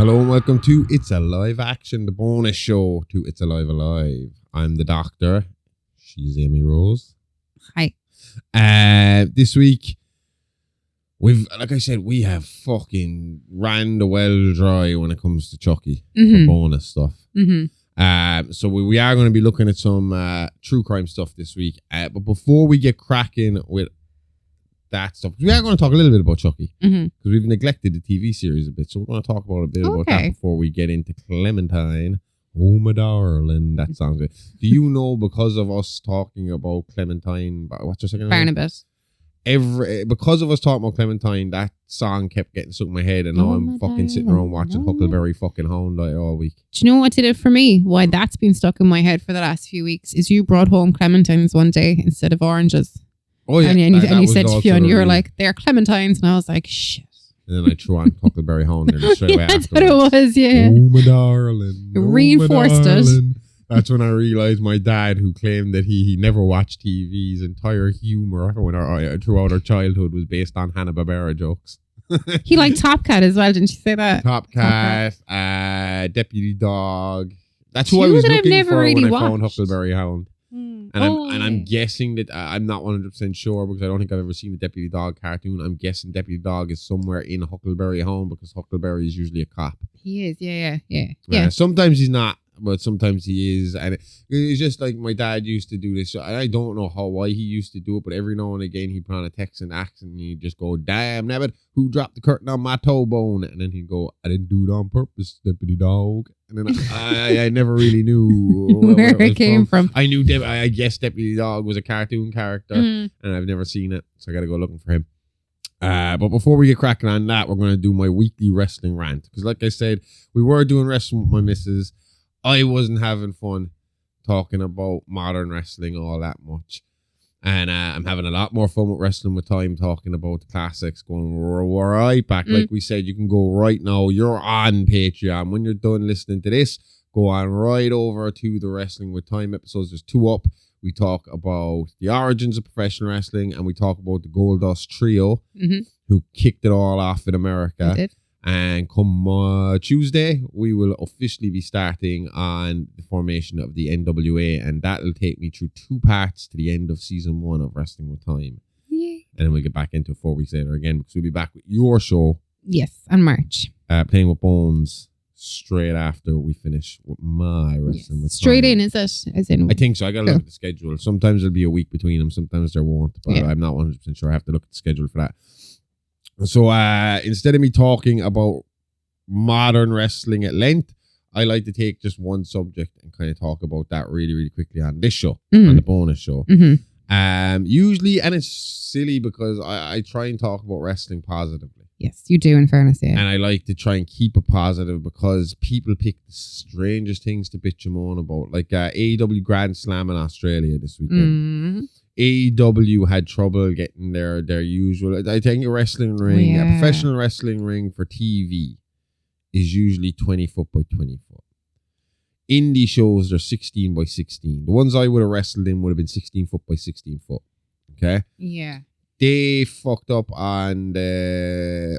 Hello and welcome to It's a Live Action, the bonus show to It's Alive Alive. I'm the doctor. She's Amy Rose. Hi. This week, like I said, we have fucking ran the well dry when it comes to Chucky, the bonus stuff. So we are going to be looking at some true crime stuff this week. But before we get cracking with that stuff, we are going to talk a little bit about Chucky because we've neglected the TV series a bit. So we're going to talk about a bit about that before we get into Clementine. Oh, my darling. That sounds good. Do you know, because of us talking about Clementine, what's her second name? Barnabet. Because of us talking about Clementine, that song kept getting stuck in my head, and now I'm fucking sitting around watching Huckleberry fucking Hound all week. Do you know what did it for me? Why that's been stuck in my head for the last few weeks is you brought home clementines one day instead of oranges. Oh yeah, and you said to Fiona, you were like, they're clementines, and I was like, shit. And then I threw on Huckleberry Hound and straight away That's what it was, yeah. Oh my darling. Reinforced it. That's when I realised my dad, who claimed that he never watched TV, his entire humour throughout our childhood was based on Hanna-Barbera jokes. He liked Top Cat as well, didn't you say that? Top Cat, Deputy Dog. That's who I was looking for when I found Huckleberry Hound. And I'm guessing that I'm not 100% sure because I don't think I've ever seen the Deputy Dog cartoon. I'm guessing Deputy Dog is somewhere in Huckleberry Hound because Huckleberry is usually a cop. He is, yeah. Sometimes he's not, but sometimes he is. And it's just like my dad used to do this. I don't know why he used to do it, but every now and again he'd put on a Texan accent and he'd just go, "Damn, nabbit, who dropped the curtain on my toe bone?" And then he'd go, "I didn't do it on purpose, Deputy Dog." And then I never really knew where it came from. I knew, I guess Deputy Dog was a cartoon character, and I've never seen it, so I got to go looking for him. But before we get cracking on that, we're going to do my weekly wrestling rant. Because like I said, we were doing wrestling with my missus. I wasn't having fun talking about modern wrestling all that much. And I'm having a lot more fun with Wrestling with Time, talking about the classics, going right back. Like we said, you can go right now. You're on Patreon. When you're done listening to this, go on right over to the Wrestling with Time episodes. There's 2 up. We talk about the origins of professional wrestling, and we talk about the Goldust Trio, who kicked it all off in America. And come Tuesday, we will officially be starting on the formation of the NWA, and that'll take me through 2 parts to the end of season 1 of Wrestling with Time. Yeah. And then we'll get back into it 4 weeks later again, because we'll be back with your show. Yes, on March. Playing with Bones straight after we finish with my Wrestling with Time. Straight in, is it? As in, I think so. I got to look at the schedule. Sometimes there'll be a week between them. Sometimes there won't, but I'm not 100% sure. I have to look at the schedule for that. So instead of me talking about modern wrestling at length, I like to take just one subject and kind of talk about that really, really quickly on this show, on the bonus show. Usually, and it's silly because I try and talk about wrestling positively. Yes, you do, in fairness, yeah. And I like to try and keep it positive because people pick the strangest things to bitch and moan about. Like AEW Grand Slam in Australia this weekend. AEW had trouble getting their usual. I think a wrestling ring, a professional wrestling ring for TV is usually 20 foot by 20 foot. Indie shows are 16 by 16. The ones I would have wrestled in would have been 16 foot by 16 foot. Okay? Yeah. They fucked up on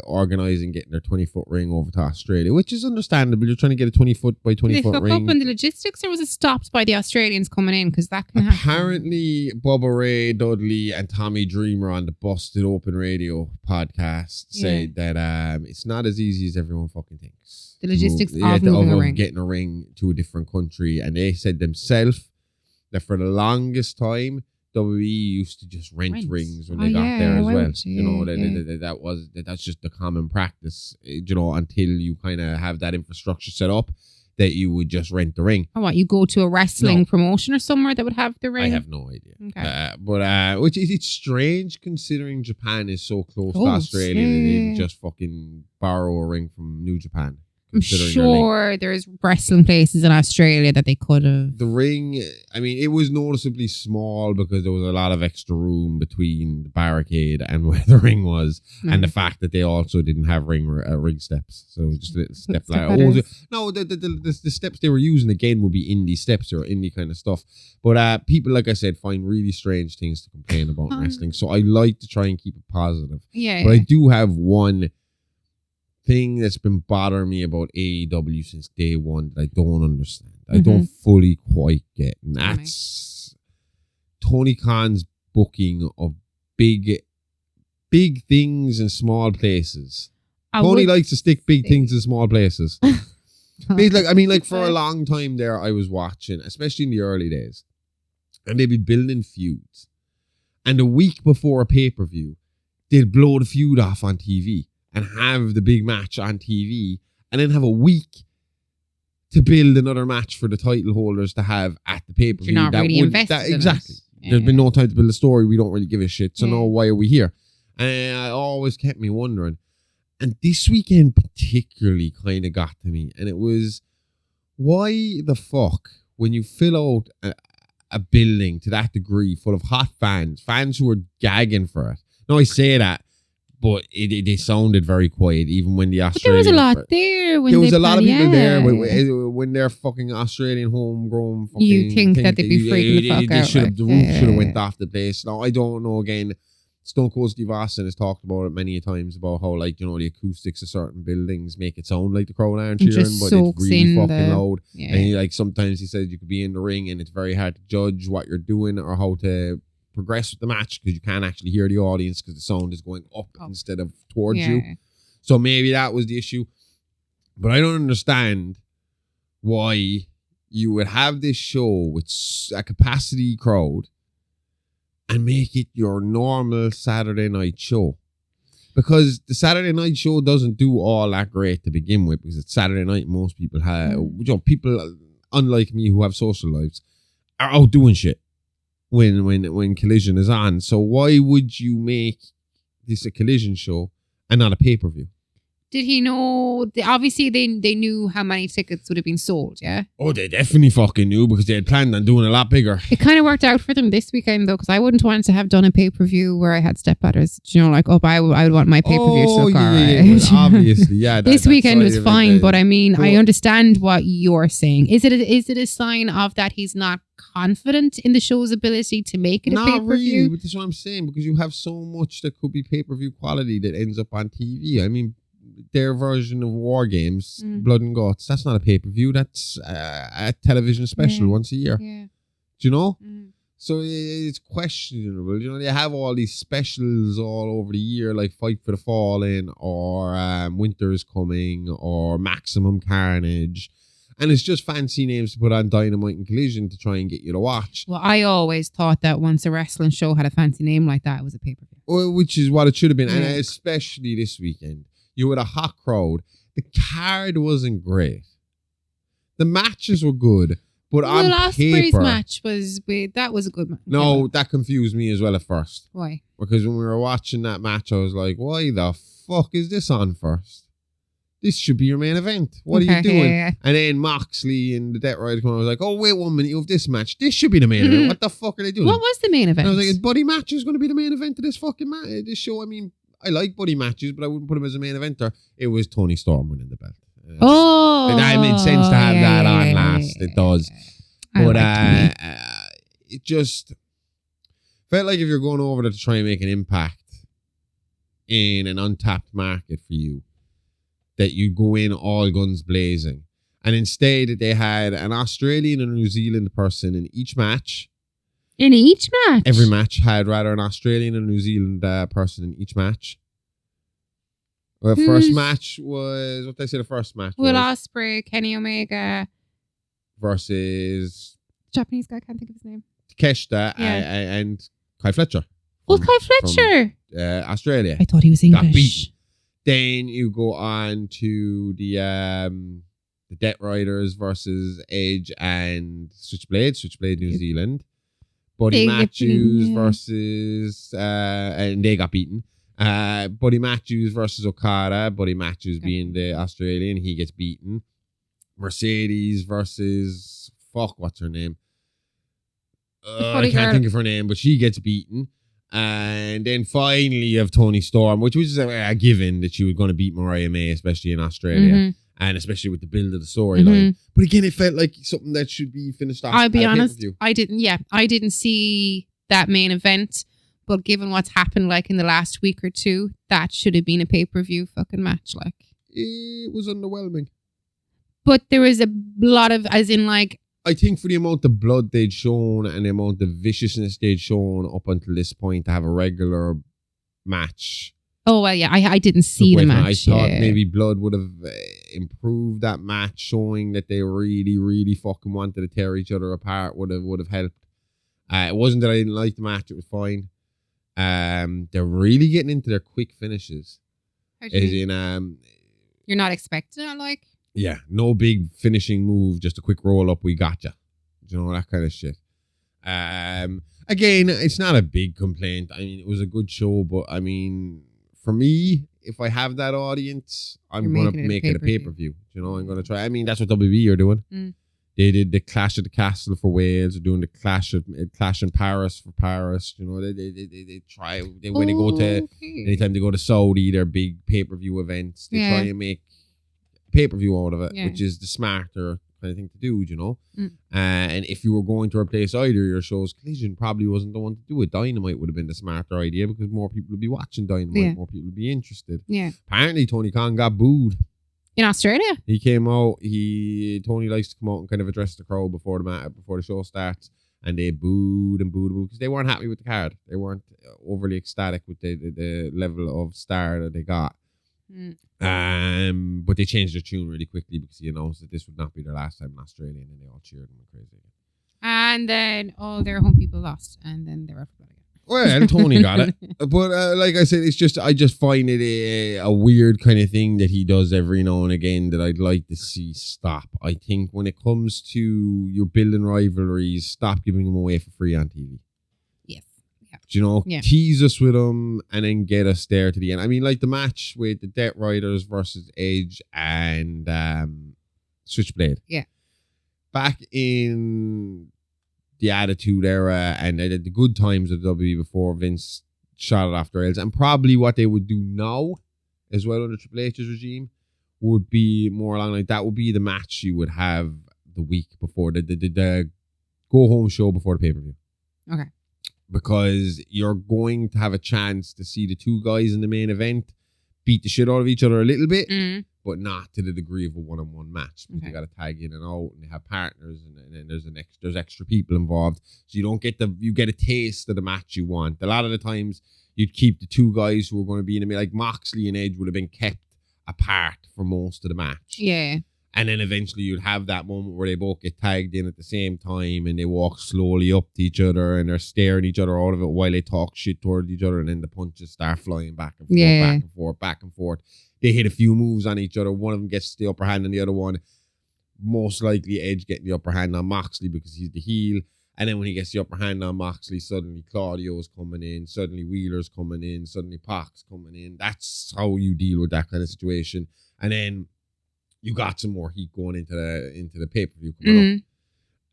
organising getting their 20-foot ring over to Australia, which is understandable. You're trying to get a 20-foot by 20-foot ring. Did they fuck up on the logistics, or was it stopped by the Australians coming in? Because that can happen. Apparently, Bubba Ray Dudley and Tommy Dreamer on the Busted Open Radio podcast say that it's not as easy as everyone fucking thinks. The logistics of moving a ring. Getting a ring to a different country. And they said themselves that for the longest time, WWE used to just rent rings when they got there as well. That's just the common practice, until you kind of have that infrastructure set up that you would just rent the ring. Oh, what, you go to a wrestling promotion or somewhere that would have the ring? I have no idea. Okay. But which is, it's strange considering Japan is so close to Australia that they didn't just fucking borrow a ring from New Japan. I'm sure there's wrestling places in Australia that they could have. The ring, I mean, it was noticeably small because there was a lot of extra room between the barricade and where the ring was, and the fact that they also didn't have ring steps, so just a little step the steps they were using again would be indie steps or indie kind of stuff. But people, like I said, find really strange things to complain about in wrestling, so I like to try and keep it positive. But I do have one thing that's been bothering me about AEW since day one that I don't understand. I don't fully quite get. And that's Tony Khan's booking of big things in small places. Tony likes to stick big things in small places. For a long time there, I was watching, especially in the early days, and they'd be building feuds. And a week before a pay-per-view, they'd blow the feud off on TV and have the big match on TV, and then have a week to build another match for the title holders to have at the pay-per-view. You're not really invested in exactly. Yeah. There's been no time to build a story. We don't really give a shit. So no, why are we here? And it always kept me wondering. And this weekend particularly kind of got to me. And it was, why the fuck, when you fill out a building to that degree full of hot fans who are gagging for it. No, I say that, but they sounded very quiet, even when the Australian... But there was a lot there. There was a lot of people there when they're fucking Australian homegrown fucking... You think that they'd be freaking the fuck out. The roof should have went off the place. Now, I don't know, again, Stone Cold Steve Austin has talked about it many times about how, the acoustics of certain buildings make it sound like the crowd aren't cheering, but it's really fucking loud. Yeah. And sometimes he says you could be in the ring and it's very hard to judge what you're doing or how to progress with the match because you can't actually hear the audience because the sound is going up instead of towards you. So maybe that was the issue. But I don't understand why you would have this show with a capacity crowd and make it your normal Saturday night show. Because the Saturday night show doesn't do all that great to begin with, because it's Saturday night. Most people have, people unlike me who have social lives are out doing shit when Collision is on. So why would you make this a Collision show and not a pay-per-view? Did he know? Obviously, they knew how many tickets would have been sold, yeah? Oh, they definitely fucking knew because they had planned on doing a lot bigger. It kind of worked out for them this weekend, though, because I wouldn't want to have done a pay-per-view where I had stepbrothers. I would want my pay-per-view to look alright. Obviously, yeah. This weekend was fine, but I mean, I understand what you're saying. Is it a sign of that he's not confident in the show's ability to make it a pay-per-view? Not really, but that's what I'm saying, because you have so much that could be pay-per-view quality that ends up on TV. I mean, their version of War Games, Blood and Guts, that's not a pay-per-view. That's a television special once a year. Yeah. Do you know? So it's questionable. They have all these specials all over the year, like Fight for the Fallen or Winter is Coming or Maximum Carnage. And it's just fancy names to put on Dynamite and Collision to try and get you to watch. Well, I always thought that once a wrestling show had a fancy name like that, it was a pay-per-view. Well, which is what it should have been. And especially this weekend. You had a hot crowd. The card wasn't great. The matches were good, but on paper, match was that was a good match. No, that confused me as well at first. Why? Because when we were watching that match, I was like, "Why the fuck is this on first? This should be your main event. What are you doing?" Yeah. And then Moxley and the Death Riders come on. I was like, "Oh, wait 1 minute, you have this match. This should be the main event. What the fuck are they doing?" What was the main event? And I was like, "Is Buddy Matches going to be the main event of this fucking this show?" I mean, I like Buddy Matches, but I wouldn't put him as a main eventer. It was Tony Storm winning the belt. That made sense to have that on last. It does. But it just felt like if you're going over there to try and make an impact in an untapped market for you, that you go in all guns blazing. And instead, they had an Australian and a New Zealand person in each match. In each match? Every match had rather an Australian and a New Zealand person in each match. The first match was... What did I say the first match was? Will Ospreay, Kenny Omega. Versus... Japanese guy, I can't think of his name. Takeshita and Kai Fletcher. Oh, Kai Fletcher! From, Australia. I thought he was English. Got beaten. Then you go on to the Death Riders versus Edge and Switchblade New Zealand. Buddy Matthews versus and they got beaten. Buddy Matthews versus Okada. Buddy Matthews being the Australian, he gets beaten. Mercedes versus what's her name? I can't think of her name, but she gets beaten. And then finally you have Tony Storm, which was a given that she was going to beat Mariah May, especially in Australia. And especially with the build of the storyline. But again, it felt like something that should be finished off. I'll be honest, I didn't see that main event. But given what's happened like in the last week or two, that should have been a pay-per-view fucking match. Like, It was underwhelming. But there was a lot of, as in like... I think for the amount of blood they'd shown and the amount of viciousness they'd shown up until this point to have a regular match. Oh, well, yeah, I didn't see the match. I thought maybe blood would have improved that match, showing that they really, really fucking wanted to tear each other apart would have helped. It wasn't that I didn't like the match, it was fine. They're really getting into their quick finishes. You're not expecting it, like? Yeah, no big finishing move, just a quick roll up, we gotcha. You know, that kind of shit. Again, it's not a big complaint. I mean, it was a good show, but I mean, for me, if I have that audience, I'm going to make it a pay-per-view. You know, I'm going to try. I mean, that's what WWE are doing. They did the Clash of the Castle for Wales. They're doing the Clash in Paris for Paris. You know, they try. When they go to, anytime they go to Saudi, their big pay-per-view events, they try and make pay-per-view out of it, which is the smarter kind of thing to do, you know. And if you were going to replace either of your shows, Collision probably wasn't the one to do it. Dynamite would have been the smarter idea because more people would be watching Dynamite, more people would be interested. Apparently Tony Khan got booed in Australia. He came out. Tony likes to come out and kind of address the crowd before the show starts, and they booed because they weren't happy with the card. They weren't overly ecstatic with the level of star that they got. But they changed their tune really quickly because he announced that this would not be their last time in Australia, and then they all cheered and went crazy again. And then all their home people lost, and then they were forgot again. Well, Tony got it, but like I said, I just find it a weird kind of thing that he does every now and again that I'd like to see stop. I think when it comes to your building rivalries, stop giving them away for free on TV. You know, tease us with them and then get us there to the end. I mean, like the match with the Death Riders versus Edge and Switchblade. Yeah. Back in the Attitude Era and the good times of WWE before Vince shot it after rails, and probably what they would do now as well under Triple H's regime would be more along like that would be the match you would have the week before the go home show before the pay-per-view. Okay. Because you're going to have a chance to see the two guys in the main event beat the shit out of each other a little bit, but not to the degree of a one-on-one match. Because you got to tag in and out, and they have partners, and there's extra people involved, so you don't get you get a taste of the match you want. A lot of the times, you'd keep the two guys who are going to be in the middle, like Moxley and Edge would have been kept apart for most of the match. Yeah. And then eventually you'd have that moment where they both get tagged in at the same time and they walk slowly up to each other and they're staring each other out of it while they talk shit towards each other, and then the punches start flying back and forth, back and forth. They hit a few moves on each other. One of them gets the upper hand on the other one. Most likely Edge getting the upper hand on Moxley because he's the heel. And then when he gets the upper hand on Moxley, suddenly Claudio's coming in, suddenly Wheeler's coming in, suddenly Pac's coming in. That's how you deal with that kind of situation. And then you got some more heat going into the pay-per-view coming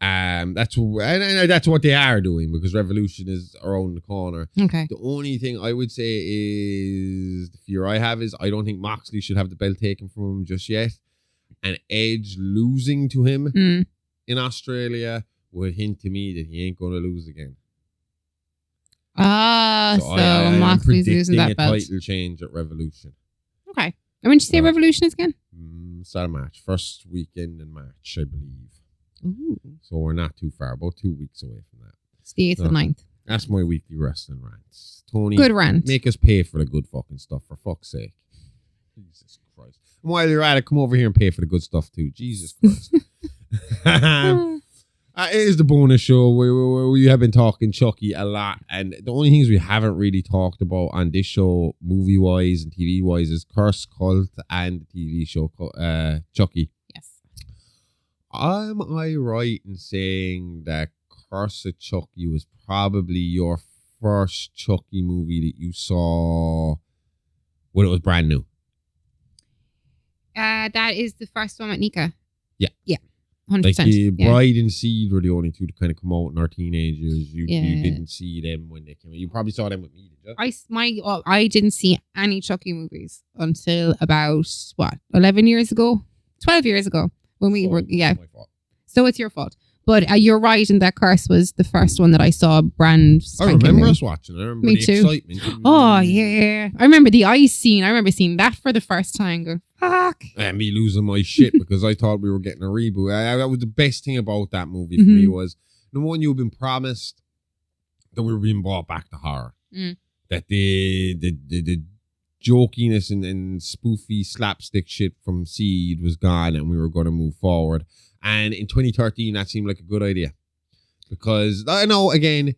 up. That's what they are doing because Revolution is around the corner. Okay. The only thing I would say is the fear I have is I don't think Moxley should have the belt taken from him just yet. And Edge losing to him in Australia would hint to me that he ain't going to lose again. So Moxley's losing that belt. A title change at Revolution. Okay. And when did you say Revolution is again? Start of March. First weekend in March, I believe. Ooh. So we're not too far. About 2 weeks away from that. It's the 8th and 9th. That's my weekly wrestling rants. Tony, good rant. Make us pay for the good fucking stuff, for fuck's sake. Jesus Christ. And while you're at it, come over here and pay for the good stuff too. Jesus Christ. It is the bonus show where we have been talking Chucky a lot, and the only things we haven't really talked about on this show, movie-wise and TV-wise, is Curse Cult and the TV show Chucky. Yes. Am I right in saying that Curse of Chucky was probably your first Chucky movie that you saw when it was brand new? That is the first one with Nika. Yeah. Yeah. 100%. Like the Bride and Seed were the only two to kind of come out in our teenagers. You didn't see them when they came out. You probably saw them with me, did you? I didn't see any Chucky movies until about 11 years ago, 12 years ago when we were. Yeah. My fault. So it's your fault. But you're right in that Curse was the first one that I saw brand. I remember us watching it. I remember Me the too. excitement. Oh, yeah. I remember the ice scene. I remember seeing that for the first time. Going, fuck. And me losing my shit because I thought we were getting a reboot. That was the best thing about that movie for me was, number one, you've been promised that we were being brought back to horror. That the jokiness and spoofy slapstick shit from Seed was gone and we were going to move forward. And in 2013, that seemed like a good idea. Because, I know, again,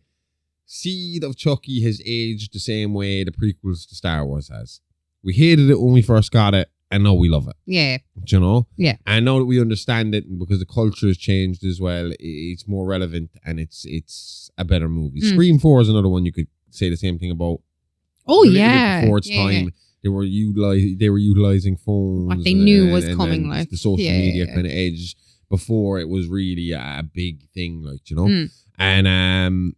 Seed of Chucky has aged the same way the prequels to Star Wars has. We hated it when we first got it, and now we love it. Yeah. Do you know? Yeah. And now that we understand it, and because the culture has changed as well, it's more relevant and it's a better movie. Scream 4 is another one you could say the same thing about. Oh, yeah. Before its time. They were utilizing phones. What they knew was coming, like. The social media kind of edge. Before it was really a big thing, like, you know? And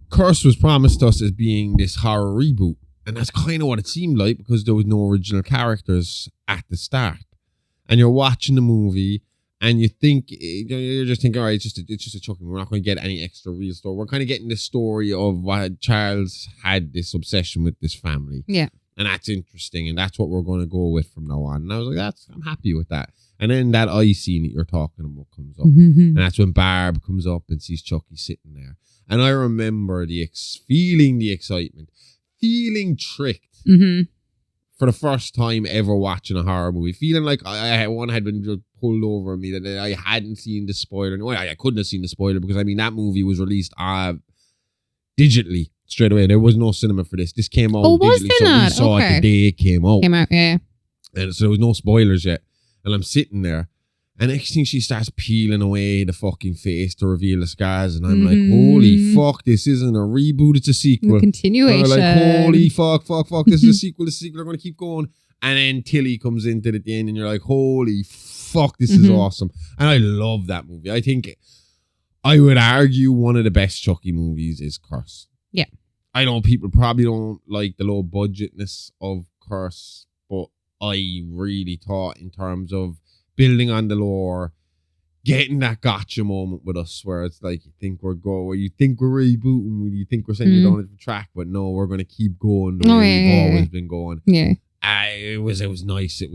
Curse was promised us as being this horror reboot. And that's kind of what it seemed like because there was no original characters at the start. And you're watching the movie and you're just thinking, all right, it's just a Chucky. We're not going to get any extra real story. We're kind of getting the story of why Charles had this obsession with this family. Yeah. And that's interesting. And that's what we're going to go with from now on. And I was like, I'm happy with that. And then that eye scene that you're talking about comes up. And that's when Barb comes up and sees Chucky sitting there. And I remember feeling the excitement, feeling tricked for the first time ever watching a horror movie. Feeling like one had been just pulled over me, that I hadn't seen the spoiler. No, I couldn't have seen the spoiler because, I mean, that movie was released digitally straight away. There was no cinema for this. This came out digitally. So we saw it the day it came out. Yeah. And so there was no spoilers yet. And I'm sitting there. And next thing she starts peeling away the fucking face to reveal the scars. And I'm like, holy fuck, this isn't a reboot, it's a sequel. Continuation. And I'm like, holy fuck, this is a sequel, they're going to keep going. And then Tilly comes into it at the end and you're like, holy fuck, this is awesome. And I love that movie. I think, I would argue one of the best Chucky movies is Curse. Yeah. I know people probably don't like the low budgetness of Curse, but I really thought in terms of building on the lore, getting that gotcha moment with us where it's like you think we're rebooting, you think we're saying you don't have to track, but no, we're going to keep going the way we've always been going. Yeah. It was nice. It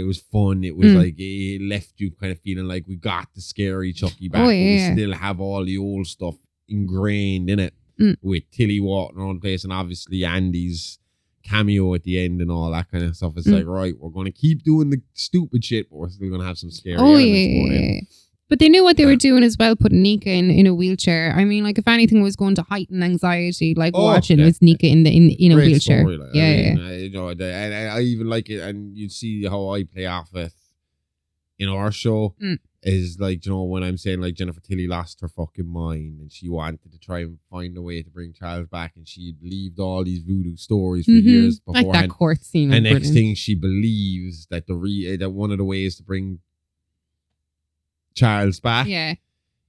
was fun. It was like it left you kind of feeling like we got the scary Chucky back, but we still have all the old stuff ingrained in it with Tilly walking around the place and obviously Andy's cameo at the end and all that kind of stuff. It's like, right, we're going to keep doing the stupid shit, but we're still going to have some scary elements. But they knew what they were doing as well, putting Nika in a wheelchair. I mean, like, if anything was going to heighten anxiety, like watching was Nika in a wheelchair. Story, like, I even like it, and you see how I play off it in our show. Is like, you know, when I'm saying like Jennifer Tilly lost her fucking mind and she wanted to try and find a way to bring Charles back, and she believed all these voodoo stories for years beforehand. Like that court scene. And next thing she believes that that one of the ways to bring Charles back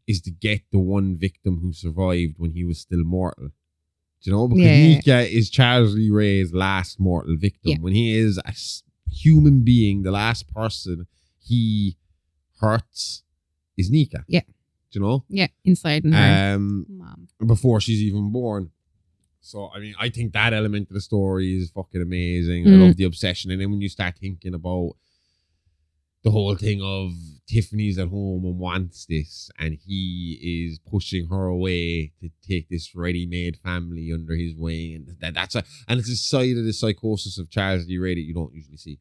is to get the one victim who survived when he was still mortal. Do you know? Because Nika is Charles Lee Ray's last mortal victim. When he is a human being, the last person he hurts is Nika. Yeah. Do you know? Yeah, inside in her. Mom. Before she's even born. So, I mean, I think that element of the story is fucking amazing. I love the obsession. And then when you start thinking about the whole thing of Tiffany's at home and wants this, and he is pushing her away to take this ready-made family under his wing, and it's a side of the psychosis of Charles Lee Ray that you don't usually see.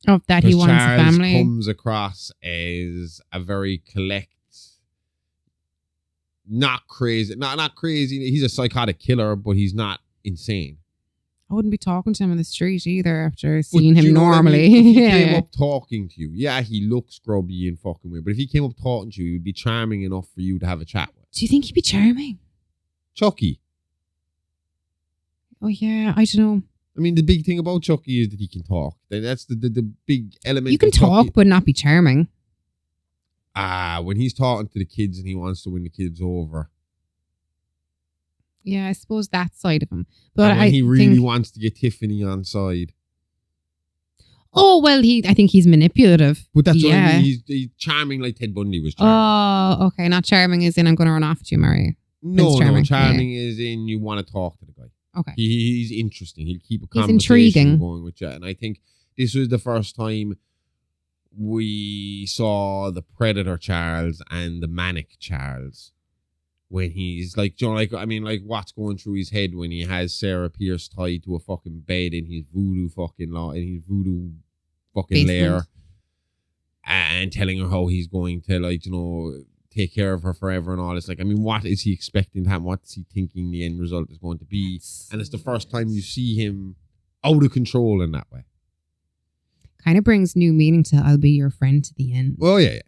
Of that he wants Charles a family. Comes across as a very not crazy. He's a psychotic killer, but he's not insane. I wouldn't be talking to him in the street either after seeing him normally. If he came up talking to you, he looks grubby and fucking weird, but if he came up talking to you, he would be charming enough for you to have a chat with. Do you think he'd be charming? Chucky. Oh yeah, I don't know. I mean, the big thing about Chucky is that he can talk. That's the big element. You can talk, but not be charming. When he's talking to the kids and he wants to win the kids over. Yeah, I suppose that side of him. But and when he really wants to get Tiffany on side. Oh, well, I think he's manipulative. But that's what I mean. He's charming like Ted Bundy was charming. Oh, okay. Not charming as in I'm going to run off to you, Mary. No, charming is in you want to talk to the guy. Okay. He's interesting. He'll keep a He's conversation intriguing. going with you. And I think this was the first time we saw the Predator Charles and the Manic Charles. When he's like, you know, like what's going through his head when he has Sarah Pierce tied to a fucking bed in his voodoo fucking lair, and telling her how he's going to, like, you know, take care of her forever and all this. Like, I mean, what is he expecting to happen? What's he thinking the end result is going to be? And it's the first time you see him out of control in that way. Kind of brings new meaning to "I'll be your friend to the end." Well, yeah.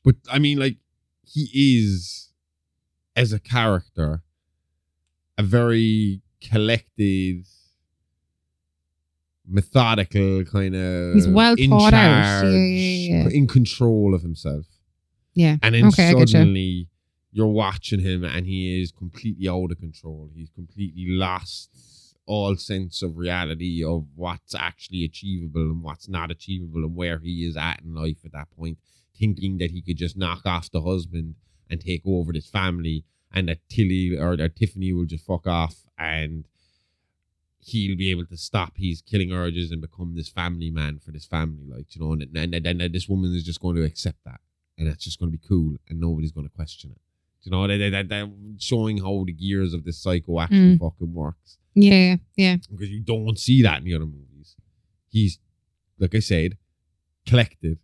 But I mean, like, he is, as a character, a very collected, methodical kind of. He's well thought out. Yeah. In control of himself. Yeah. And then suddenly you're watching him and he is completely out of control. He's completely lost all sense of reality of what's actually achievable and what's not achievable and where he is at in life at that point, thinking that he could just knock off the husband and take over this family, and that Tilly or that Tiffany will just fuck off and he'll be able to stop his killing urges and become this family man for this family, like, you know, and this woman is just going to accept that, and that's just going to be cool and nobody's going to question it. You know, that showing how the gears of this psycho actually fucking works. Yeah. Because you don't see that in the other movies. He's, like I said, collected,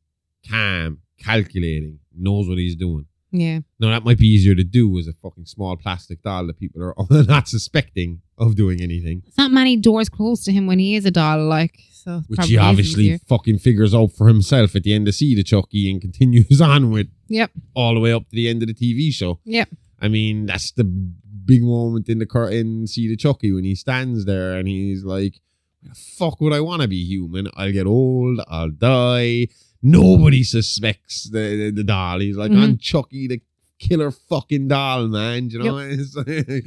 calm, calculating, knows what he's doing. Yeah. Now, that might be easier to do as a fucking small plastic doll that people are not suspecting of doing anything. There's not many doors closed to him when he is a doll, like, so. Which he obviously fucking figures out for himself at the end of Seed of Chucky and continues on with. Yep. All the way up to the end of the TV show. Yep. I mean, that's the big moment in Seed of Chucky when he stands there and he's like, "Why the fuck would I want to be human? I'll get old, I'll die." Nobody suspects the doll. He's like, "I'm Chucky, the killer fucking doll, man." Do you know? Yep. It's like,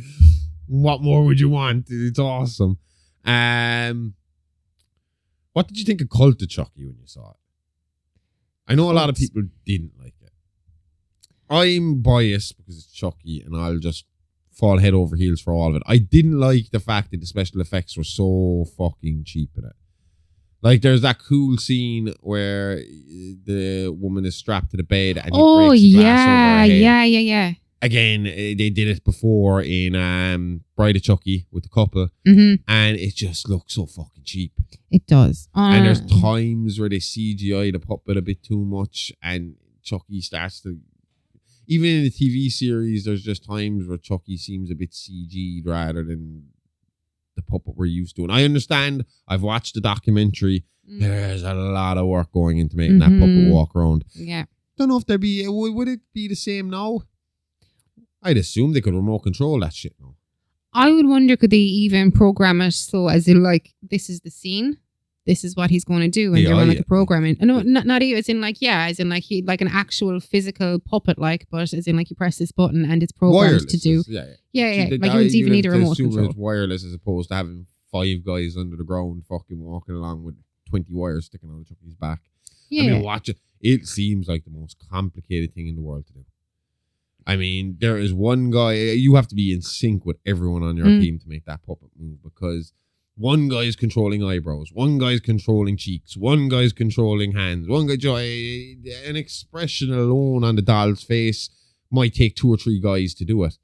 what more would you want? It's awesome. What did you think of Cult of Chucky when you saw it? I know a lot of people didn't like it. I'm biased because it's Chucky and I'll just fall head over heels for all of it. I didn't like the fact that the special effects were so fucking cheap in it. Like, there's that cool scene where the woman is strapped to the bed and he breaks the glass over her head. Yeah. Again, they did it before in Bride of Chucky with the couple, and it just looks so fucking cheap. It does. And there's times where they CGI the puppet a bit too much, and Chucky starts to... Even in the TV series, there's just times where Chucky seems a bit CG'd rather than the puppet we're used to. And I understand, I've watched the documentary, there's a lot of work going into making that puppet walk around. Yeah. Don't know if there'd be... Would it be the same now? I'd assume they could remote control that shit now. I would wonder, could they even program it so as in, like, this is the scene, this is what he's going to do, and they're on like a programming. No, not even as in like, as in like he like an actual physical puppet, like, but as in like you press this button and it's programmed wireless to do. Yeah. Like you wouldn't even need a remote control. It's wireless as opposed to having 5 guys under the ground fucking walking along with 20 wires sticking out of Chucky's back. Yeah. I mean, watch it. It seems like the most complicated thing in the world to do. I mean, there is one guy, you have to be in sync with everyone on your team to make that puppet move, because one guy is controlling eyebrows, one guy is controlling cheeks, one guy is controlling hands, one guy, an expression alone on the doll's face might take 2 or 3 guys to do it.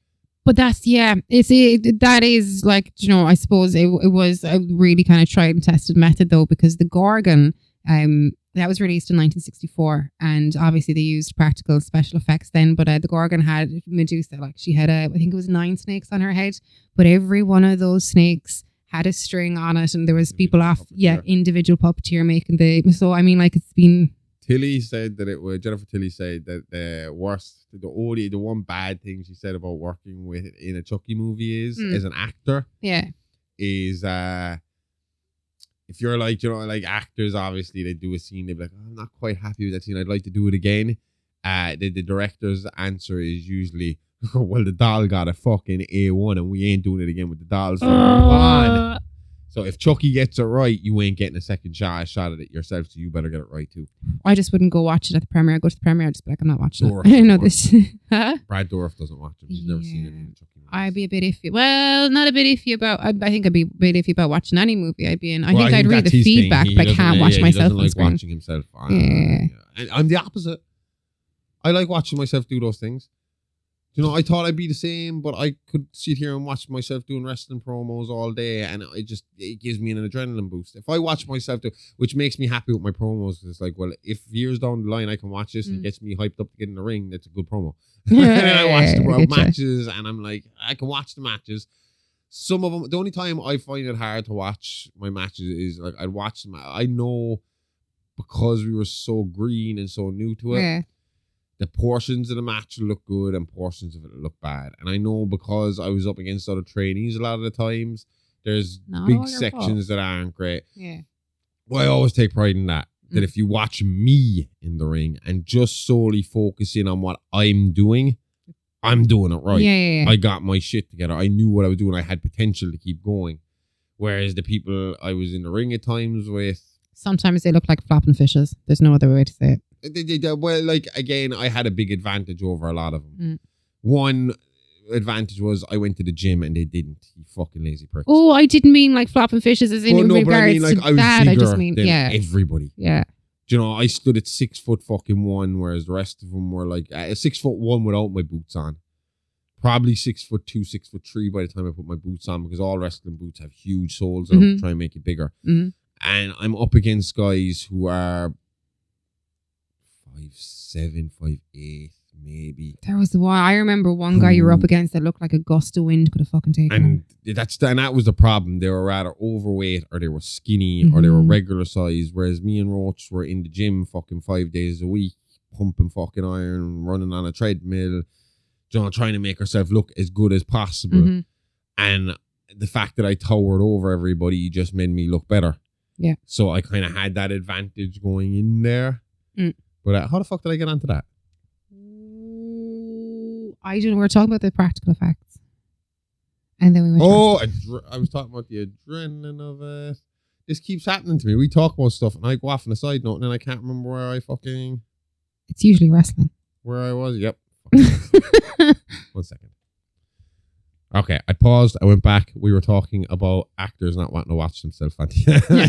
But that's, that is like, you know, I suppose it was a really kind of tried and tested method though, because the Gorgon, that was released in 1964, and obviously they used practical special effects then, but the Gorgon had Medusa, like she had I think it was 9 snakes on her head, but every one of those snakes had a string on it, and there was people off, individual puppeteer making so I mean, like, it's been... Tilly said that it was, Jennifer Tilly said that the one bad thing she said about working with in a Chucky movie is, as an actor, is if you're like, you know, like actors, obviously they do a scene, they'd be like, I'm not quite happy with that scene, I'd like to do it again. The director's answer is usually, well, the doll got a fucking A1 and we ain't doing it again with the dolls. So if Chucky gets it right, you ain't getting a second shot at it yourself, so you better get it right too. I just wouldn't go watch it at the premiere. I go to the premiere, I'd just be like, I'm not watching Dorff it. I know this. Huh? Brad Dourif doesn't watch him. He's never seen any Chucky movies. I'd be a bit iffy. Well, not a bit iffy about. I think I'd be a bit iffy about watching any movie. I think I'd read the feedback, but I can't watch myself. He doesn't like watching himself. And I'm the opposite. I like watching myself do those things. You know, I thought I'd be the same, but I could sit here and watch myself doing wrestling promos all day, and it gives me an adrenaline boost. If I watch myself do, which makes me happy with my promos, it's like, well, if years down the line I can watch this and it gets me hyped up to get in the ring, that's a good promo. And then I watch the matches, and I'm like, I can watch the matches. Some of them, the only time I find it hard to watch my matches is like I'd watch them. I know because we were so green and so new to it. Yeah. The portions of the match will look good and portions of it will look bad. And I know because I was up against other trainees a lot of the times, there's big sections that aren't great. Yeah. Well, I always take pride in that. That if you watch me in the ring and just solely focusing on what I'm doing it right. Yeah. I got my shit together. I knew what I was doing. I had potential to keep going. Whereas the people I was in the ring at times with... Sometimes they look like flopping fishes. There's no other way to say it. Well, like, again, I had a big advantage over a lot of them. One advantage was I went to the gym and they didn't. You fucking lazy pricks. Oh, I didn't mean like flopping fishes as in regards to that. I just mean, everybody. Yeah. Do you know, I stood at 6'1", whereas the rest of them were like 6'1" without my boots on. Probably 6'2", 6'3" by the time I put my boots on, because all wrestling boots have huge soles that try and make it bigger. And I'm up against guys who are 5'7", 5'8", maybe. There was the one. I remember one guy you were up against that looked like a gust of wind could have fucking taken him. And that was the problem. They were rather overweight, or they were skinny, or they were regular size. Whereas me and Roach were in the gym fucking 5 days a week, pumping fucking iron, running on a treadmill, you know, trying to make ourselves look as good as possible. And the fact that I towered over everybody just made me look better. Yeah. So I kind of had that advantage going in there. But how the fuck did I get onto that? I don't know. We were talking about the practical effects. And then we went... I was talking about the adrenaline of it. This keeps happening to me. We talk about stuff and I go off on a side note and then I can't remember where I fucking... It's usually wrestling. Where I was? Yep. 1 second. Okay, I paused. I went back. We were talking about actors not wanting to watch themselves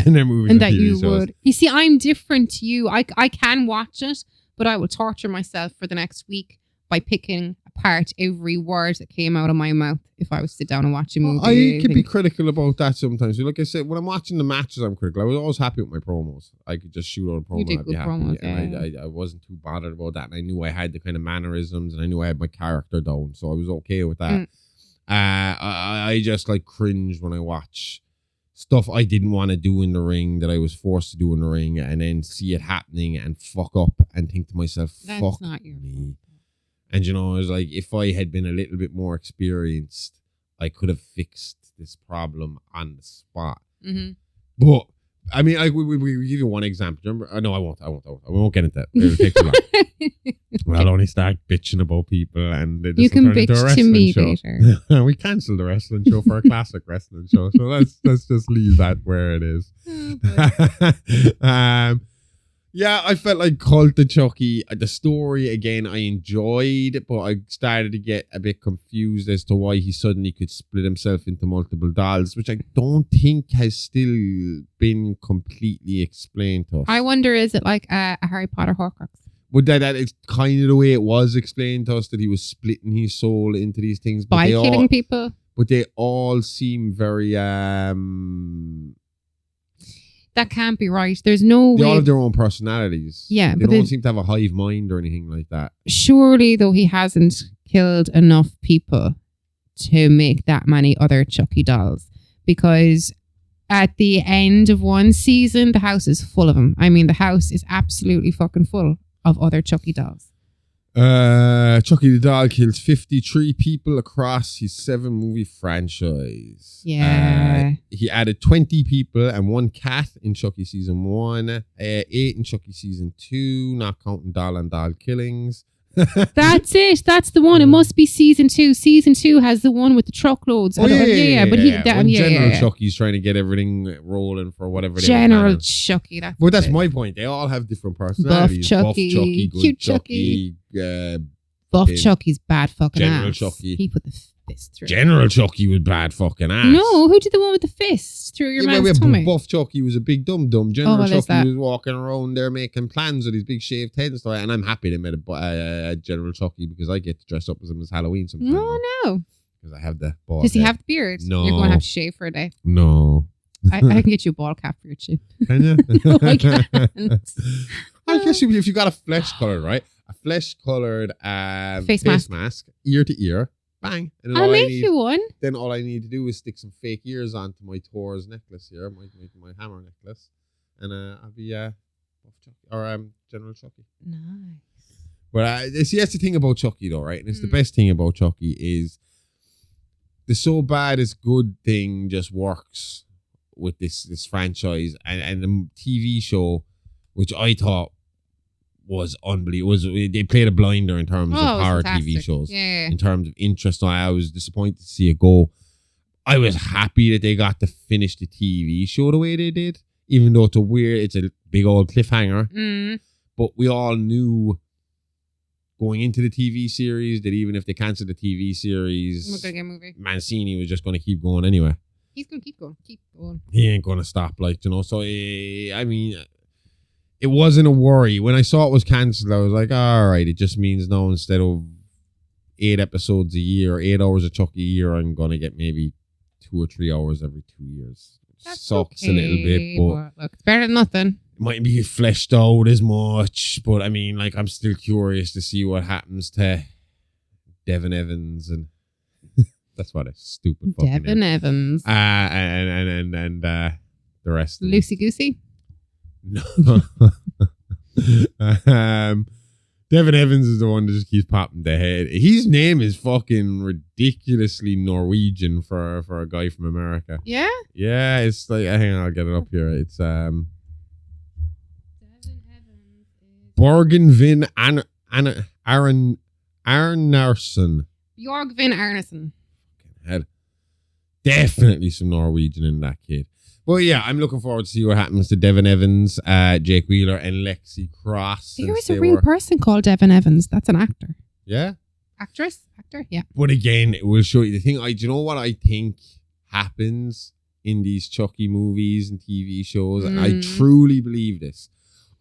in their movies. And that you shows. would. You see, I'm different to you. I can watch it, but I will torture myself for the next week by picking apart every word that came out of my mouth if I was to sit down and watch a movie. I could be critical about that sometimes. Like I said, when I'm watching the matches, I'm critical. I was always happy with my promos. I could just shoot out a promo. You did good promos, and I wasn't too bothered about that. And I knew I had the kind of mannerisms and I knew I had my character down. So I was okay with that. I just like cringe when I watch stuff I didn't want to do in the ring that I was forced to do in the ring, and then see it happening and fuck up and think to myself, fuck not your me. And you know, it was like, if I had been a little bit more experienced, I could have fixed this problem on the spot. But I mean, we give you one example. Remember? No, I won't. I won't get into that. It'll take too long. I'll only start bitching about people, and you can bitch to me later. We cancelled the wrestling show for a classic wrestling show, so let's just leave that where it is. Yeah, I felt like Cult of Chucky. The story, again, I enjoyed, but I started to get a bit confused as to why he suddenly could split himself into multiple dolls, which I don't think has still been completely explained to us. I wonder, is it like a Harry Potter Horcrux? But that is kind of the way it was explained to us, that he was splitting his soul into these things. By killing people? But they all seem very... That can't be right. There's no way. They all have their own personalities. Yeah. They don't seem to have a hive mind or anything like that. Surely, though, he hasn't killed enough people to make that many other Chucky dolls. Because at the end of one season, the house is full of them. I mean, the house is absolutely fucking full of other Chucky dolls. Chucky the doll kills 53 people across his 7-movie franchise. Yeah. He added 20 people and 1 cat in Chucky season 1, 8 in Chucky season 2, not counting doll and doll killings. That's it. That's the one. It must be season 2. Season 2 has the one with the truckloads. Oh, yeah. But General Chucky's trying to get everything rolling for whatever they General Chucky. That's my point. They all have different personalities. Buff Chucky, good cute Chucky. Buff Chucky's bad fucking General ass. Chucky. He put the fist through. General Chucky was bad fucking ass. No, who did the one with the fist through your man's tummy? Buff Chucky was a big dum-dum. General Chucky was walking around there making plans with his big shaved head and stuff. And I'm happy they made a General Chucky because I get to dress up as him as Halloween sometimes. No. Because I have the ball. Does he have the beard? No. You're going to have to shave for a day. No. I can get you a ball cap for your chin. Can you? No, I can't. I guess if you got a flesh colored, right? A flesh colored face mask, ear to ear, bang. And I'll make you one. Then all I need to do is stick some fake ears onto my Thor's necklace here, my hammer necklace, and I'll be Buff Chucky or General Chucky. Nice. But see, that's the thing about Chucky, though, right? And it's the best thing about Chucky is the so bad is good thing just works with this franchise and the TV show, which I thought was unbelievable. They played a blinder in terms of horror TV shows. Yeah. In terms of interest, I was disappointed to see it go. I was happy that they got to finish the TV show the way they did, even though it's a big old cliffhanger. But we all knew going into the TV series that even if they cancelled the TV series, we're gonna get a movie. Mancini was just going to keep going anyway. He's going to keep going. He ain't going to stop, So, I mean, it wasn't a worry. When I saw it was cancelled, I was like, all right, it just means now instead of 8 episodes a year, 8 hours of Chucky a year, I'm going to get maybe 2 or 3 hours every 2 years. That sucks a little bit, but look, it's better than nothing. It mightn't be fleshed out as much, but I mean, I'm still curious to see what happens to Devin Evans, and that's what a stupid fucking Devin Evans. And the rest. Loosey Goosey. No. Devin Evans is the one that just keeps popping the head. His name is fucking ridiculously Norwegian for a guy from America. Yeah? Yeah, it's like, hang on, I'll get it up here. It's Devin Evans Borgen Vin Arnarsson. Björgvin Arnason. Hell. Definitely some Norwegian in that kid. Well, yeah, I'm looking forward to see what happens to Devin Evans, Jake Wheeler, and Lexi Cross. There is a real person called Devin Evans. That's an actor. Yeah? Actor? Yeah. But again, it will show you the thing. Do you know what I think happens in these Chucky movies and TV shows? And I truly believe this.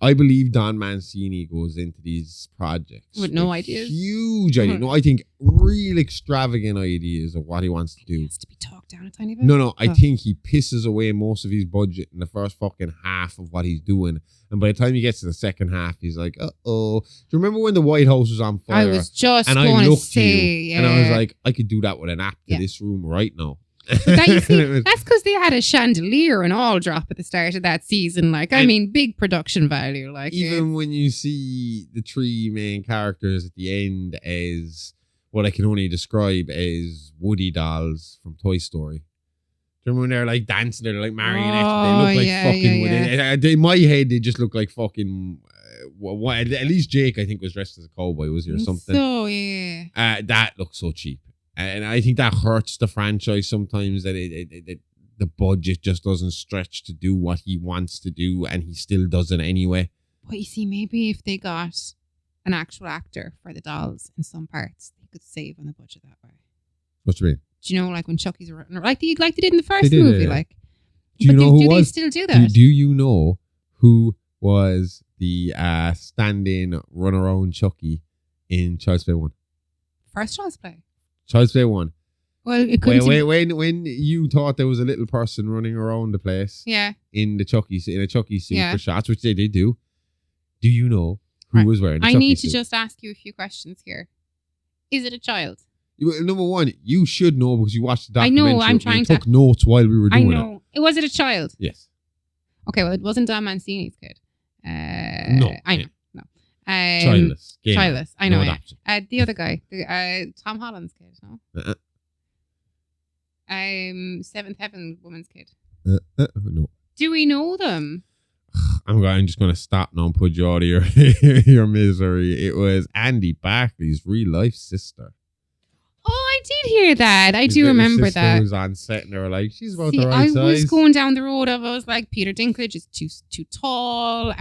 I believe Don Mancini goes into these projects with no ideas. Huge ideas. No, I think real extravagant ideas of what he wants to do. He has to be talked down a tiny bit. No, I think he pisses away most of his budget in the first fucking half of what he's doing. And by the time he gets to the second half, he's like, uh-oh. Do you remember when the White House was on fire? I was just and going I looked to say, to you, and I was like, I could do that with an app to this room right now. That, you see, that's because they had a chandelier and all drop at the start of that season. I mean, big production value. Even when you see the 3 main characters at the end as what I can only describe as Woody dolls from Toy Story. Do you remember when they're dancing? They're like marionettes. They look like fucking. In my head, they just look like fucking. At least Jake, I think, was dressed as a cowboy, was he, or something? So yeah. That looks so cheap. And I think that hurts the franchise sometimes, that the budget just doesn't stretch to do what he wants to do, and he still does it anyway. But you see, maybe if they got an actual actor for the dolls in some parts, they could save on the budget that way. What do you mean? Do you know, when Chucky's around, like they did in the first movie, Do you know who was? Do they still do that? Do you know who was the stand-in run-around Chucky in Child's Play 1? First Child's Play. Child's Play 1. Well, it couldn't. When you thought there was a little person running around the place, in a Chucky suit for shots, which they did do. Do you know who was wearing the Chucky suit? I need to just ask you a few questions here. Is it a child? Number one, you should know because you watched the documentary. I know. I'm trying to took notes while we were doing it. I know. Was it a child? Yes. Okay. Well, it wasn't Don Mancini's kid. No. I know. No. Childless. Childless. I know. No the other guy, Tom Holland's kid. No. Seventh Heaven woman's kid. No. Do we know them? I'm just going to stop now and put you out of your, your misery. It was Andy Barclay's real life sister. Oh, I did hear that. I do remember that. Who was on set and they were like, she's about See, the right size. I was going down the road of, I was like, Peter Dinklage is too tall.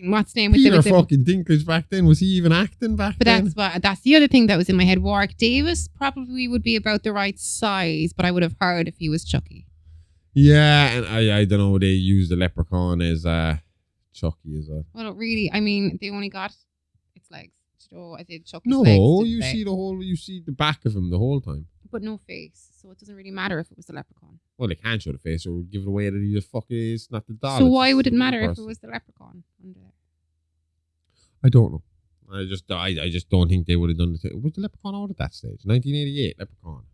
What's the name? Peter fucking Dinklage back then. Was he even acting back then? But that's the other thing that was in my head. Warwick Davis probably would be about the right size, but I would have heard if he was Chucky. Yeah, and I don't know, they used the leprechaun as Chucky as well. Well, really, I mean, they only got its legs. So I did Chucky's no, legs. You see the back of him the whole time. But no face, so it doesn't really matter if it was the leprechaun. Well, they can't show the face or give it away that he just fucking is not the doll. So why would it matter if it was the leprechaun under there? I don't know. I just don't think they would have done it. Was the leprechaun out at that stage? 1988, leprechaun.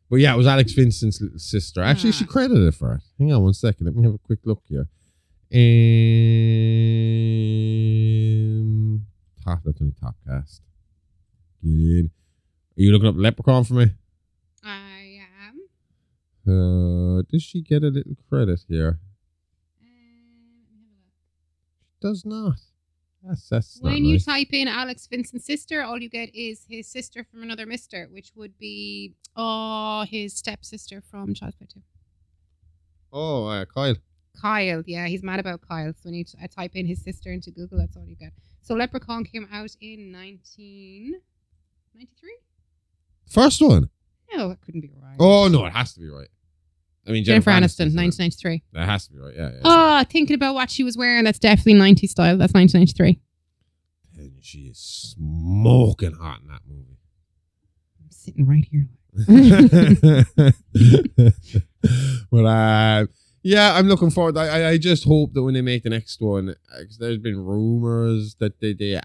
But yeah, it was Alex Vincent's little sister. Actually, she credited for it. Hang on one second. Let me have a quick look here. That's only top cast. Get in. Are you looking up Leprechaun for me? I am. Does she get a little credit here? She does not. That's when not you nice. type in Alex Vincent's sister, all you get is his sister from another mister, which would be his stepsister from Child's Play 2. Oh, Kyle. Kyle, yeah, he's mad about Kyle. So when you type in his sister into Google, that's all you get. So Leprechaun came out in 1993? First one? No, that couldn't be right. Oh, no, it has to be right. I mean, Jennifer Aniston, 1993. That has to be right, yeah. Oh, thinking about what she was wearing, that's definitely 90s style. That's 1993. And she is smoking hot in that movie. I'm sitting right here. But yeah, I'm looking forward. I just hope that when they make the next one, because there's been rumors that there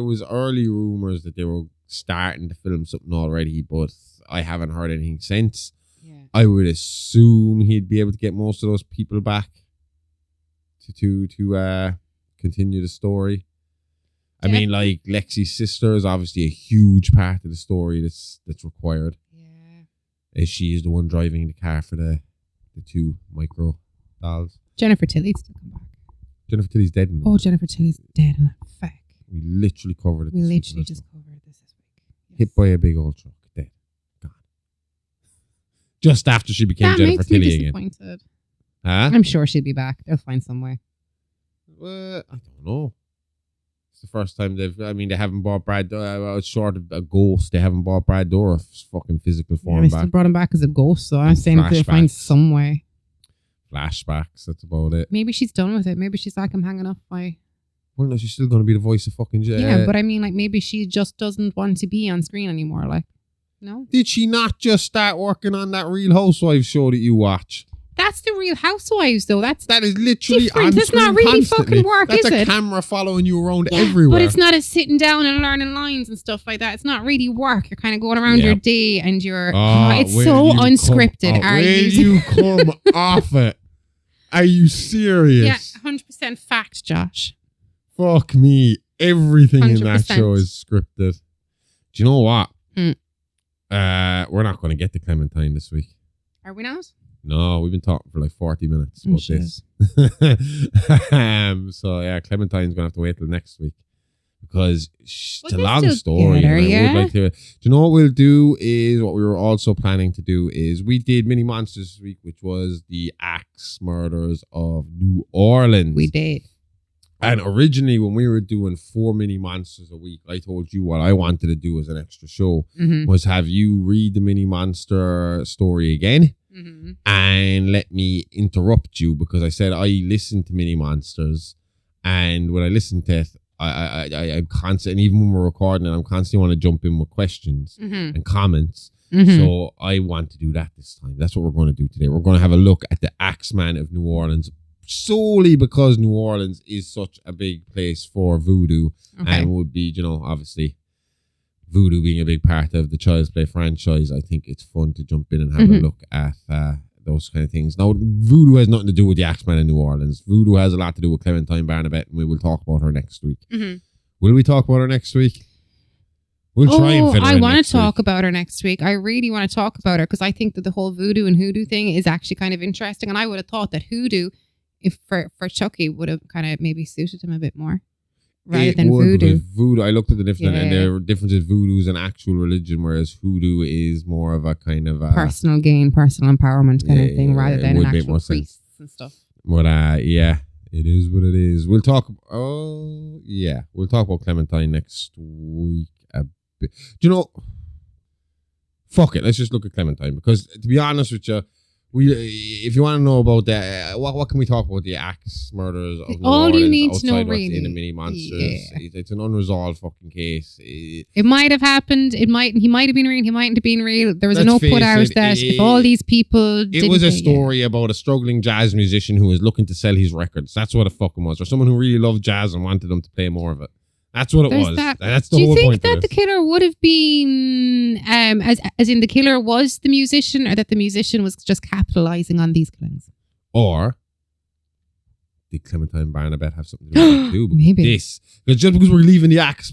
was early rumors that they were starting to film something already, but I haven't heard anything since. Yeah. I would assume he'd be able to get most of those people back to continue the story. I mean, like Lexi's sister is obviously a huge part of the story that's required. Yeah, as she is the one driving the car for the two micro dolls. Jennifer Tilly's still come back. Jennifer Tilly's dead in Oh, Jennifer Tilly's dead in a fuck. We literally covered it. We literally just covered this week. Yes. Hit by a big old truck. Dead. Gone. Just after she became Jennifer Tilly again. Huh? I'm sure she'll be back. They'll find some way. Well, I don't know. It's the first time they haven't brought Brad short of a ghost. They haven't brought Brad Dourif's fucking physical form they back. Still brought him back as a ghost, so I'm saying they'll find some way. Flashbacks, that's about it. Maybe she's done with it. Maybe she's like, I'm hanging up by... Well, no, she's still going to be the voice of fucking... Yeah, but I mean, like, maybe she just doesn't want to be on screen anymore, like, no? Did she not just start working on that Real Housewives show that you watch? That's the Real Housewives, though. That is literally on That's not really constantly. fucking work, That's is it? That's a camera following you around everywhere. But it's not as sitting down and learning lines and stuff like that. It's not really work. You're kind of going around your day and you're... it's so unscripted. You come off it? Are you serious? Yeah, 100% fact, Josh. Fuck me. Everything 100%. In that show is scripted. Do you know what? We're not going to get to Clementine this week. Are we not? No, we've been talking for like 40 minutes about this. So yeah, Clementine's going to have to wait till next week. Because it's a long story. Do you know what we'll do is, what we were also planning to do is, we did Mini Monsters this week, which was the Axe Murders of New Orleans. We did. And originally when we were doing 4 Mini Monsters a week, I told you what I wanted to do as an extra show was have you read the Mini Monster story again and let me interrupt you, because I said I listened to Mini Monsters, and when I listened to it, I'm constant, and even when we're recording it, I'm constantly want to jump in with questions and comments. So I want to do that this time. That's what we're going to do today. We're going to have a look at the Axeman of New Orleans, solely because New Orleans is such a big place for voodoo and would be, obviously voodoo being a big part of the Child's Play franchise. I think it's fun to jump in and have a look at those kind of things. Now, voodoo has nothing to do with the Axeman in New Orleans. Voodoo has a lot to do with Clementine Barnabet, and we will talk about her next week. Will we talk about her next week? We'll try and fit her in. I want to talk about her next week. I really want to talk about her because I think that the whole voodoo and hoodoo thing is actually kind of interesting, and I would have thought that hoodoo if for Chucky would have kind of maybe suited him a bit more rather than voodoo. Voodoo. I looked at the difference, and Yeah. there are differences. Voodoo is an actual religion, whereas hoodoo is more of a kind of Personal gain, personal empowerment kind of thing, rather than would an make actual more priests sense. and stuff. But yeah, it is what it is. We'll talk. Oh yeah, we'll talk about Clementine next week a bit. Do you know? Fuck it. Let's just look at Clementine, because to be honest with you, if you want to know about that, what can we talk about the axe murders of New All you Orleans need to know, outside what's really. in the Mini Monsters? Yeah. It's an unresolved fucking case. It might have happened. He might have been real. He mightn't have been real. There was a Let's note put face out it, that if all these people, It was a story about a struggling jazz musician who was looking to sell his records. That's what it fucking was. Or someone who really loved jazz and wanted them to play more of it. That's what it There's was. that. That's the Do you whole think point that of the this. killer would have been, as in the killer was the musician, or that the musician was just capitalizing on these killings? Or did Clementine Barnabet have something to do with Maybe. this? Because just because we're leaving the axe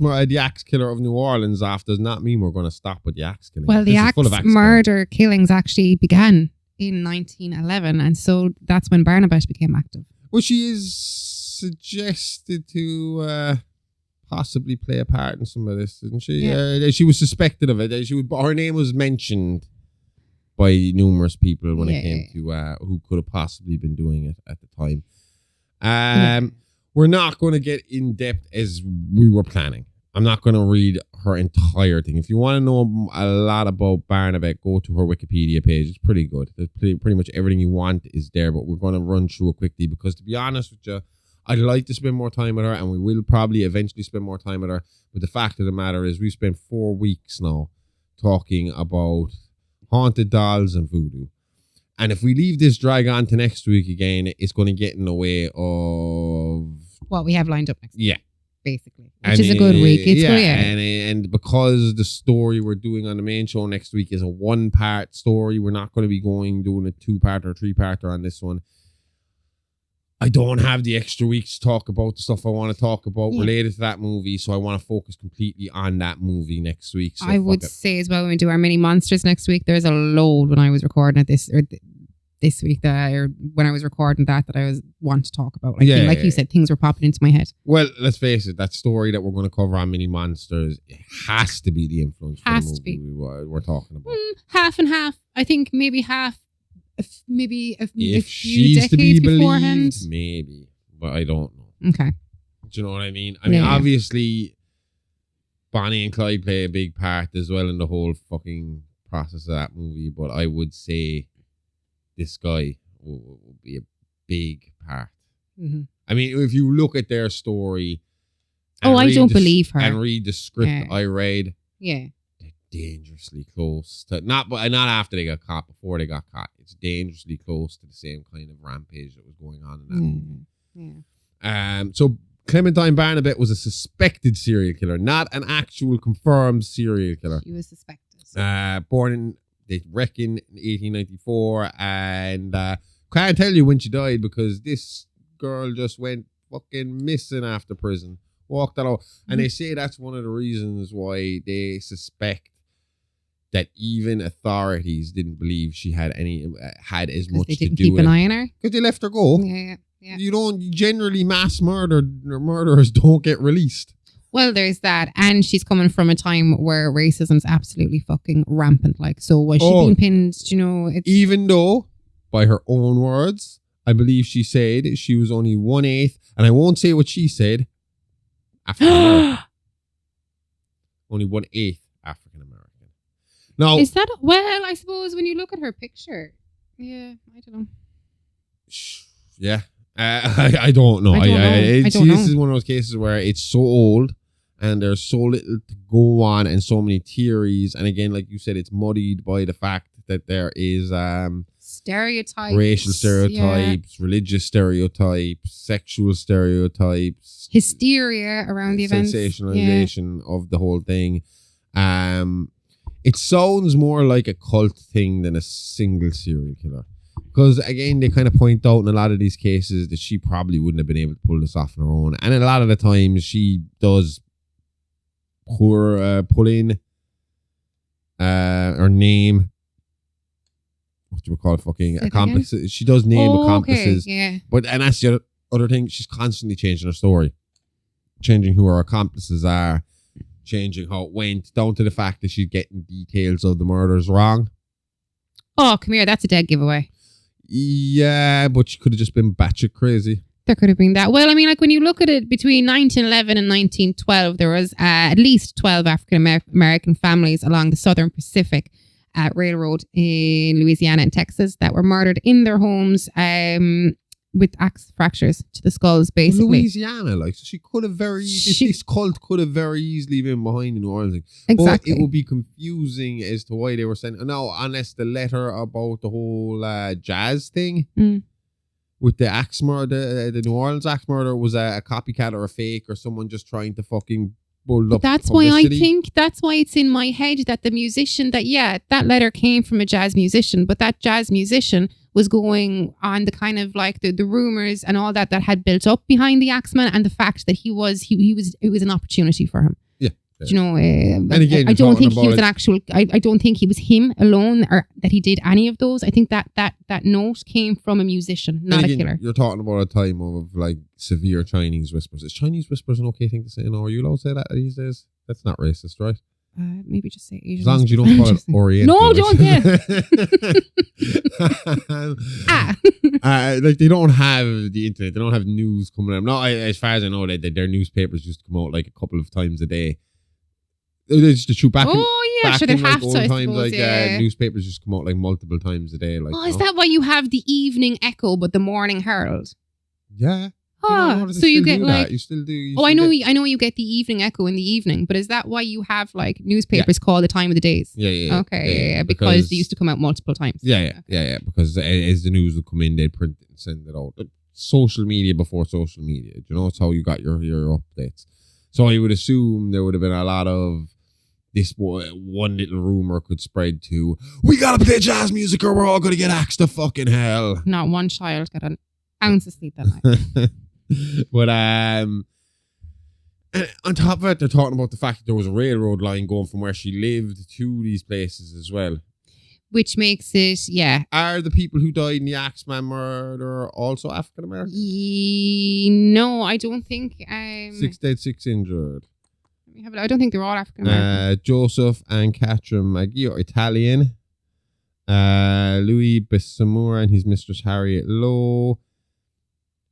killer of New Orleans off does not mean we're going to stop with the axe killing. Well, the This is axe full of axe murder killings actually began in 1911, and so that's when Barnabet became active. Well, she is suggested to possibly play a part in some of this, didn't she? Yeah. She was suspected of it. Her name was mentioned by numerous people when it came to who could have possibly been doing it at the time. We're not going to get in depth as we were planning. I'm not going to read her entire thing. If you want to know a lot about Barnabet, go to her Wikipedia page. It's pretty good. Pretty much everything you want is there, but we're going to run through it quickly because, to be honest with you, I'd like to spend more time with her, and we will probably eventually spend more time with her. But the fact of the matter is, we've spent 4 weeks now talking about haunted dolls and voodoo. And if we leave this drag on to next week again, it's going to get in the way of What we have lined up next week. Yeah. Basically. Which is a good week. It's good, yeah. And because the story we're doing on the main show next week is a 1-part story, we're not going to be doing a 2-part or 3-parter on this one. I don't have the extra weeks to talk about the stuff I want to talk about related to that movie, so I want to focus completely on that movie next week. So I would say as well, when we do our mini monsters next week, there's a load when I was recording it this week or when I was recording that I want to talk about. Like you said, things were popping into my head. Well, let's face it, that story that we're going to cover on Mini Monsters, it has to be the influence for the movie we're talking about. Half and half. I think maybe half. Maybe a if few she's to decades be beforehand. believed, maybe, but I don't know. Okay. Do you know what I mean? I mean, obviously, Bonnie and Clyde play a big part as well in the whole fucking process of that movie, but I would say this guy will be a big part. Mm-hmm. I mean, if you look at their story... I don't believe her. And read the script I read. Yeah. Dangerously close to not after they got caught, before they got caught. It's dangerously close to the same kind of rampage that was going on in that movie. Yeah. So Clementine Barnabet was a suspected serial killer, not an actual confirmed serial killer. She was suspected. Born in, they reckon, 1894, and can't tell you when she died because this girl just went fucking missing after prison. Walked that out, and they say that's one of the reasons why they suspect that even authorities didn't believe she had as much to do with it. They didn't keep an eye on her? Because they left her go. Yeah. You don't, generally murderers don't get released. Well, there's that. And she's coming from a time where racism's absolutely fucking rampant. Like, so was she being pinned, Even though, by her own words, I believe she said she was only 1/8, and I won't say what she said, African American. Only 1/8 African American. Now, is that well? I suppose when you look at her picture, I don't know. Yeah, I don't know. This is one of those cases where it's so old and there's so little to go on and so many theories. And again, like you said, it's muddied by the fact that there is stereotypes, racial stereotypes, religious stereotypes, sexual stereotypes, hysteria around the events, sensationalization of the whole thing. It sounds more like a cult thing than a single serial killer. Because again, they kind of point out in a lot of these cases that she probably wouldn't have been able to pull this off on her own. And a lot of the times she does pull in her name what do we call it? Fucking Say it accomplices. She does name accomplices. Okay, yeah. But and that's the other thing. She's constantly changing her story, changing who her accomplices are, changing how it went, down to the fact that she's getting details of the murders wrong. Oh, come here. That's a dead giveaway. Yeah, but she could have just been batshit crazy. There could have been that. Well, I mean, like when you look at it, between 1911 and 1912, there was at least 12 African American families along the Southern Pacific Railroad in Louisiana and Texas that were murdered in their homes with axe fractures to the skulls, basically. Louisiana, like, so she could have this cult could have very easily been behind the New Orleans thing. Exactly. But it would be confusing as to why they were sending. No, unless the letter about the whole jazz thing with the axe murder, the New Orleans axe murder was a copycat or a fake or someone just trying to fucking build up. That's publicity. that's why it's in my head that the musician that letter came from a jazz musician, but that jazz musician was going on the kind of like the rumors and all that had built up behind the Axeman, and the fact that it was an opportunity for him. Yeah. You know, and again, I don't think he was an actual. I don't think he was him alone, or that he did any of those. I think that note came from a musician, not a killer. You're talking about a time of like severe Chinese whispers. Is Chinese whispers an okay thing to say? No, are you allowed to say that these days? That's not racist, right? Maybe just say Asian. As long as you don't call it Oriental. No, don't. Yeah. Like they don't have the internet. They don't have news coming out. No, as far as I know, their newspapers used to come out like a couple of times a day. It's the truth. Back in like old times, like newspapers just come out like multiple times a day. Like, is that why you have the Evening Echo but the Morning Herald? Yeah. So you get like that. You still do. I know you get the Evening Echo in the evening, but is that why you have like newspapers called the time of the days? Yeah. Okay, yeah, because they used to come out multiple times. Yeah. Because as the news would come in, they'd print it and send it out. Social media before social media. You know, it's how you got your updates. So I would assume there would have been a lot of this one little rumor could spread to, we gotta play jazz music or we're all gonna get axed to fucking hell. Not one child got an ounce of sleep that night. But and on top of it, they're talking about the fact that there was a railroad line going from where she lived to these places as well. Which makes it, Are the people who died in the Axeman murder also African American? No, I don't think. 6 dead, 6 injured. I don't think they're all African American. Joseph and Catherine McGee are Italian. Louis Bessamura and his mistress Harriet Lowe.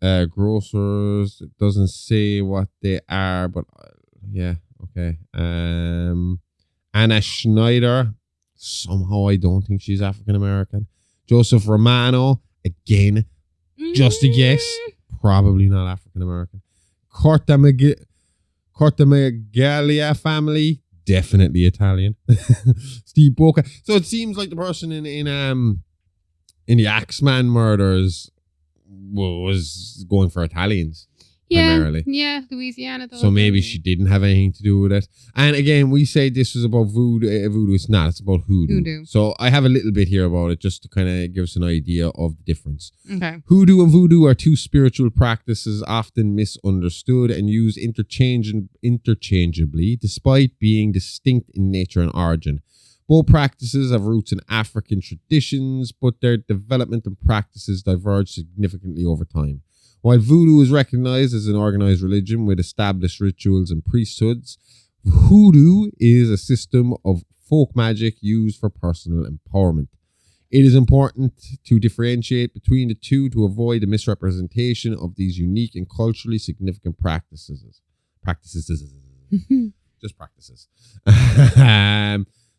Grocers, it doesn't say what they are, but yeah, okay. Anna Schneider, somehow I don't think she's African American. Joseph Romano, again, just a guess, probably not African American. Corta Magalia family, definitely Italian. Steve Boca. So it seems like the person in the Axeman murders was going for Italians primarily. Yeah, Louisiana though. So maybe she didn't have anything to do with it. And again, we say this was about voodoo. Voodoo, it's not. It's about hoodoo. So I have a little bit here about it just to kind of give us an idea of the difference. Okay. Hoodoo and voodoo are two spiritual practices often misunderstood and used interchangeably despite being distinct in nature and origin. Both practices have roots in African traditions, but their development and practices diverge significantly over time. While voodoo is recognized as an organized religion with established rituals and priesthoods, hoodoo is a system of folk magic used for personal empowerment. It is important to differentiate between the two to avoid a misrepresentation of these unique and culturally significant practices. Just practices.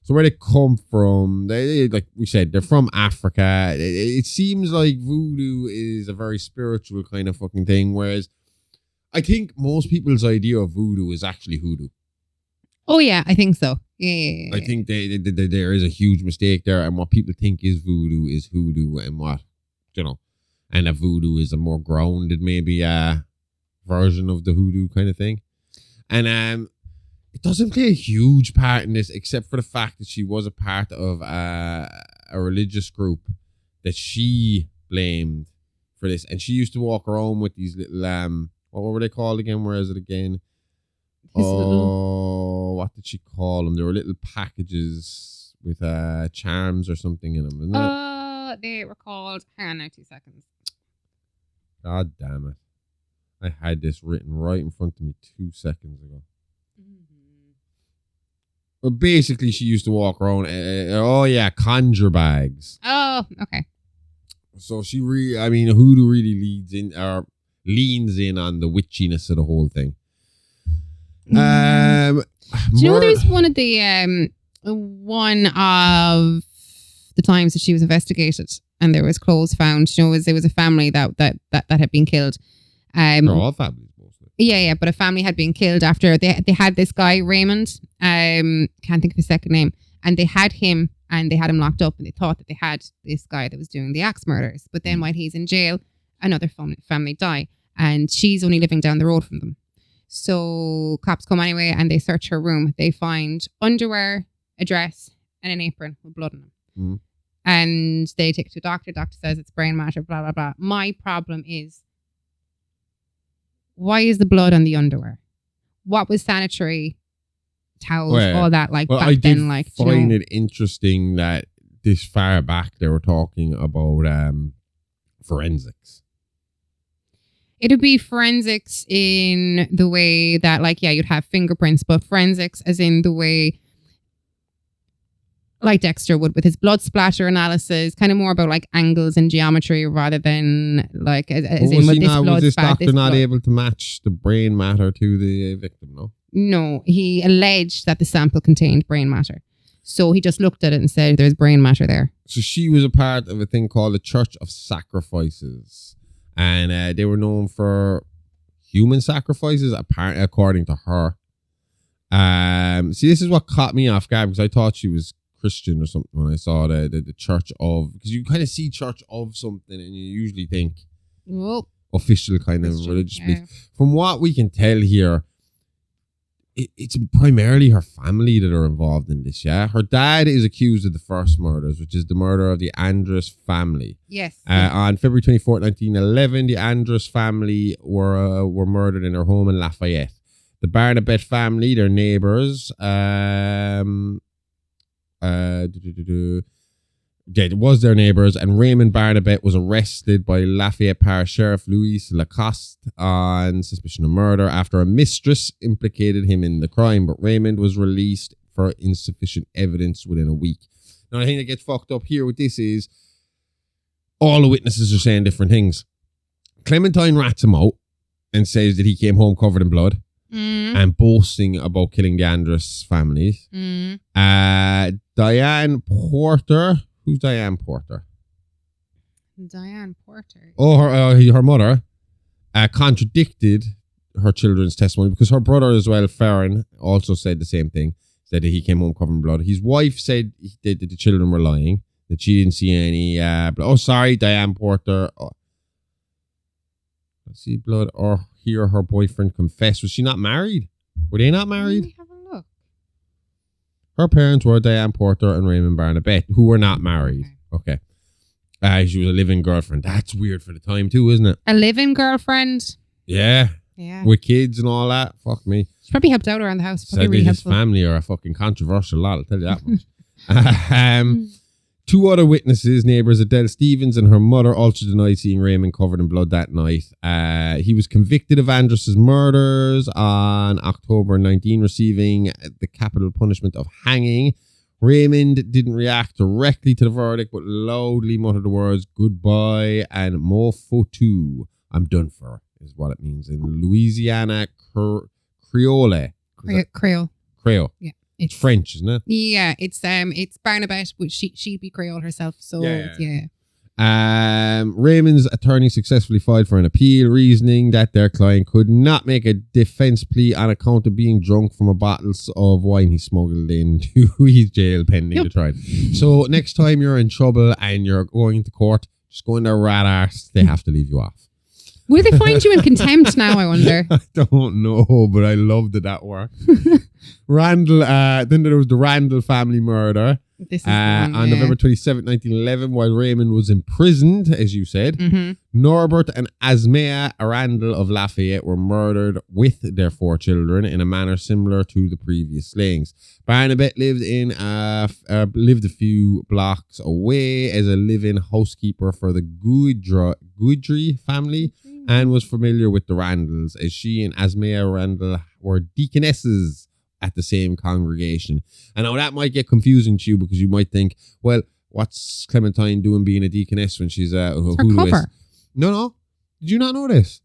So where they come from, they like we said, they're from Africa. It seems like voodoo is a very spiritual kind of fucking thing, whereas I think most people's idea of voodoo is actually hoodoo. Oh yeah, I think so. Yeah. I think there is a huge mistake there, and what people think is voodoo is hoodoo, and what, you know, and a voodoo is a more grounded maybe version of the hoodoo kind of thing. And it doesn't play a huge part in this, except for the fact that she was a part of a religious group that she blamed for this. And she used to walk around with these little, what were they called again? Where is it again? What did she call them? There were little packages with charms or something in them, isn't it? they were called. Hang on now, 2 seconds. God damn it. I had this written right in front of me 2 seconds ago. But basically, she used to walk around. Conjure bags. Oh, okay. So she Hoodoo really leans in on the witchiness of the whole thing. Do you know there's one of the times that she was investigated and there was clothes found. You know, there was a family that had been killed. They're all families mostly. Yeah, but a family had been killed after they had this guy Raymond. Can't think of his second name, and they had him and they had him locked up, and they thought that they had this guy that was doing the axe murders. But then while he's in jail, another family die, and she's only living down the road from them. So cops come anyway, and they search her room. They find underwear, a dress, and an apron with blood on them. Mm. And they take it to a doctor. Doctor says it's brain matter, blah, blah, blah. My problem is, why is the blood on the underwear? What was sanitary towels, all that, back I then? I find it interesting that this far back they were talking about forensics. It would be forensics in the way that, you'd have fingerprints, but forensics as in the way like Dexter would with his blood splatter analysis, kind of more about angles and geometry rather than was this doctor not able to match the brain matter to the victim? No, he alleged that the sample contained brain matter. So he just looked at it and said there's brain matter there. So she was a part of a thing called the Church of Sacrifices. And they were known for human sacrifices, apparently, according to her. See, this is what caught me off guard, because I thought she was Christian or something when I saw the Church of, because you kind of see Church of something and you usually think official kind of religious belief. From what we can tell here, it's primarily her family that are involved in this, yeah? Her dad is accused of the first murders, which is the murder of the Andrus family. Yes. On February 24th, 1911, the Andrus family were murdered in their home in Lafayette. The Barnabet family, their neighbours, it was their neighbours, and Raymond Barnabet was arrested by Lafayette Parish Sheriff Louis Lacoste on suspicion of murder after a mistress implicated him in the crime, but Raymond was released for insufficient evidence within a week. Now, the thing that gets fucked up here with this is all the witnesses are saying different things. Clementine rats him out and says that he came home covered in blood and boasting about killing the Andrus family. Diane Porter. Who's Diane Porter? Diane Porter. Oh, her mother contradicted her children's testimony, because her brother as well, Farron, also said the same thing. Said that he came home covered in blood. His wife said that the children were lying, that she didn't see any blood. Diane Porter. See blood or hear her boyfriend confess. Was she not married? Were they not married? Let me have a look. Her parents were Diane Porter and Raymond Barnabet, who were not married. Okay. She was a living girlfriend. That's weird for the time too, isn't it? A living girlfriend? Yeah. Yeah. With kids and all that. Fuck me. She probably helped out around the house. Probably Sadly, really his helpful. family are a fucking controversial lot, I'll tell you that much. Two other witnesses, neighbours Adele Stevens and her mother, also denied seeing Raymond covered in blood that night. He was convicted of Andrus's murders on October 19, receiving the capital punishment of hanging. Raymond didn't react directly to the verdict, but loudly muttered the words "goodbye" and "mo fotu." I'm done for, is what it means in Louisiana Creole. Creole. Yeah. It's French, isn't it? Yeah, it's Barnabet, which she be Creole herself. So yeah. Raymond's attorney successfully filed for an appeal, reasoning that their client could not make a defense plea on account of being drunk from a bottle of wine he smuggled into his jail pending the trial. So next time you're in trouble and you're going to court, just go in their rat arse. They have to leave you off. Will they find you in contempt now, I wonder? I don't know, but I love that worked. Randall, then there was the Randall family murder. This is the one, on November 27th, 1911, while Raymond was imprisoned, as you said, Norbert and Asmea Arundel of Lafayette were murdered with their 4 children in a manner similar to the previous slayings. Barnabet lived a few blocks away as a live-in housekeeper for the Guidry family and was familiar with the Randalls, as she and Asmea Randall were deaconesses at the same congregation. And now that might get confusing to you because you might think, well, what's Clementine doing being a deaconess when she's a hoodooist? No. Did you not know this?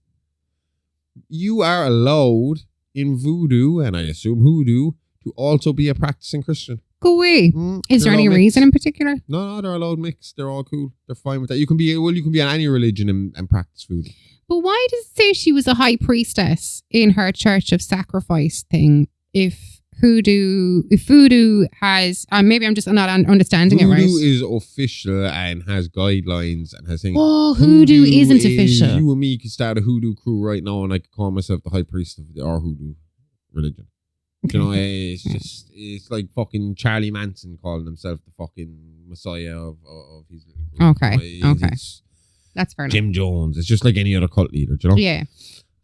You are allowed in voodoo, and I assume hoodoo, to also be a practicing Christian. Go away. Is there any reason in particular? No, they're allowed mixed. They're all cool. They're fine with that. You can be on any religion and practice voodoo. But why does it say she was a high priestess in her church of sacrifice thing? If voodoo has, maybe I'm just not understanding it right. Voodoo is official and has guidelines and has things. Oh, hoodoo isn't official. You and me could start a hoodoo crew right now, and I could call myself the high priest of our hoodoo religion. Okay. You know, it's like fucking Charlie Manson calling himself the fucking messiah of his little group. Okay. That's fair enough. Jim Jones. It's just like any other cult leader, do you know? Yeah.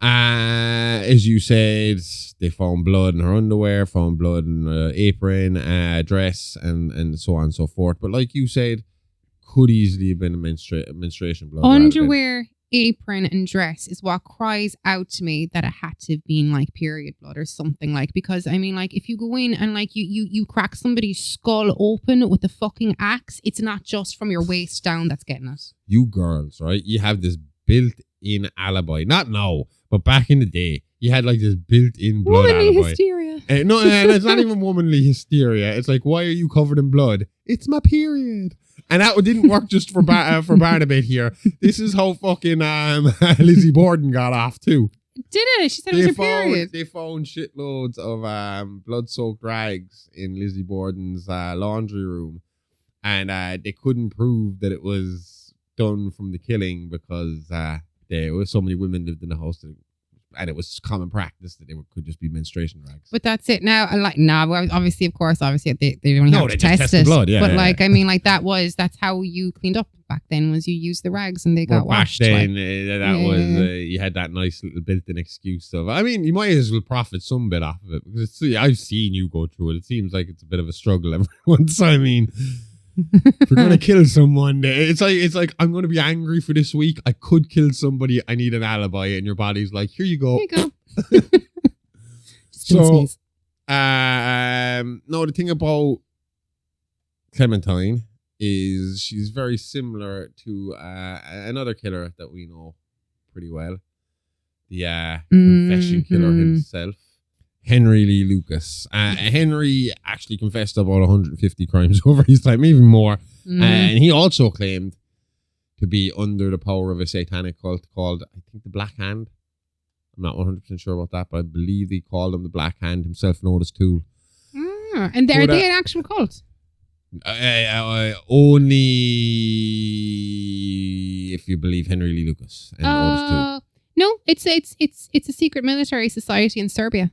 As you said, they found blood in her underwear, found blood in her apron, dress, and so on and so forth. But like you said, could easily have been a menstruation blood. Underwear, apron, and dress is what cries out to me that it had to have been like period blood or something, like, because I mean, like, if you go in and like you crack somebody's skull open with a fucking axe, it's not just from your waist down that's getting it. You girls, right? You have this built-in alibi. Not now, but back in the day, you had like this built-in blood womanly alibi. Hysteria. No, and it's not even womanly hysteria. It's like, why are you covered in blood? It's my period. And that didn't work just for Barnabet here. This is how fucking Lizzie Borden got off too. Did it? She said it was her period. They found shitloads of blood-soaked rags in Lizzie Borden's laundry room, and they couldn't prove that it was done from the killing because there were so many women lived in the house and it was common practice that they could just be menstruation rags. But that's it now. Obviously they only have to test it. Blood, yeah, but yeah. I mean, like that's how you cleaned up back then, was you used the rags and they got washed. Back then, you had that nice little built-in excuse of, I mean, you might as well profit some bit off of it because I've seen you go through it. It seems like it's a bit of a struggle every once. I mean, if you're gonna kill someone, it's like I'm gonna be angry for this week. I could kill somebody. I need an alibi, and your body's like, here you go. So, no, the thing about Clementine is she's very similar to another killer that we know pretty well, the confession killer himself. Henry Lee Lucas. Henry actually confessed about 150 crimes over his time, even more. And he also claimed to be under the power of a satanic cult called, I think, the Black Hand. I'm not 100% sure about that, but I believe he called them the Black Hand, himself known as Tool. And are they an actual cult? Only if you believe Henry Lee Lucas and Otis Tool. No, it's a secret military society in Serbia.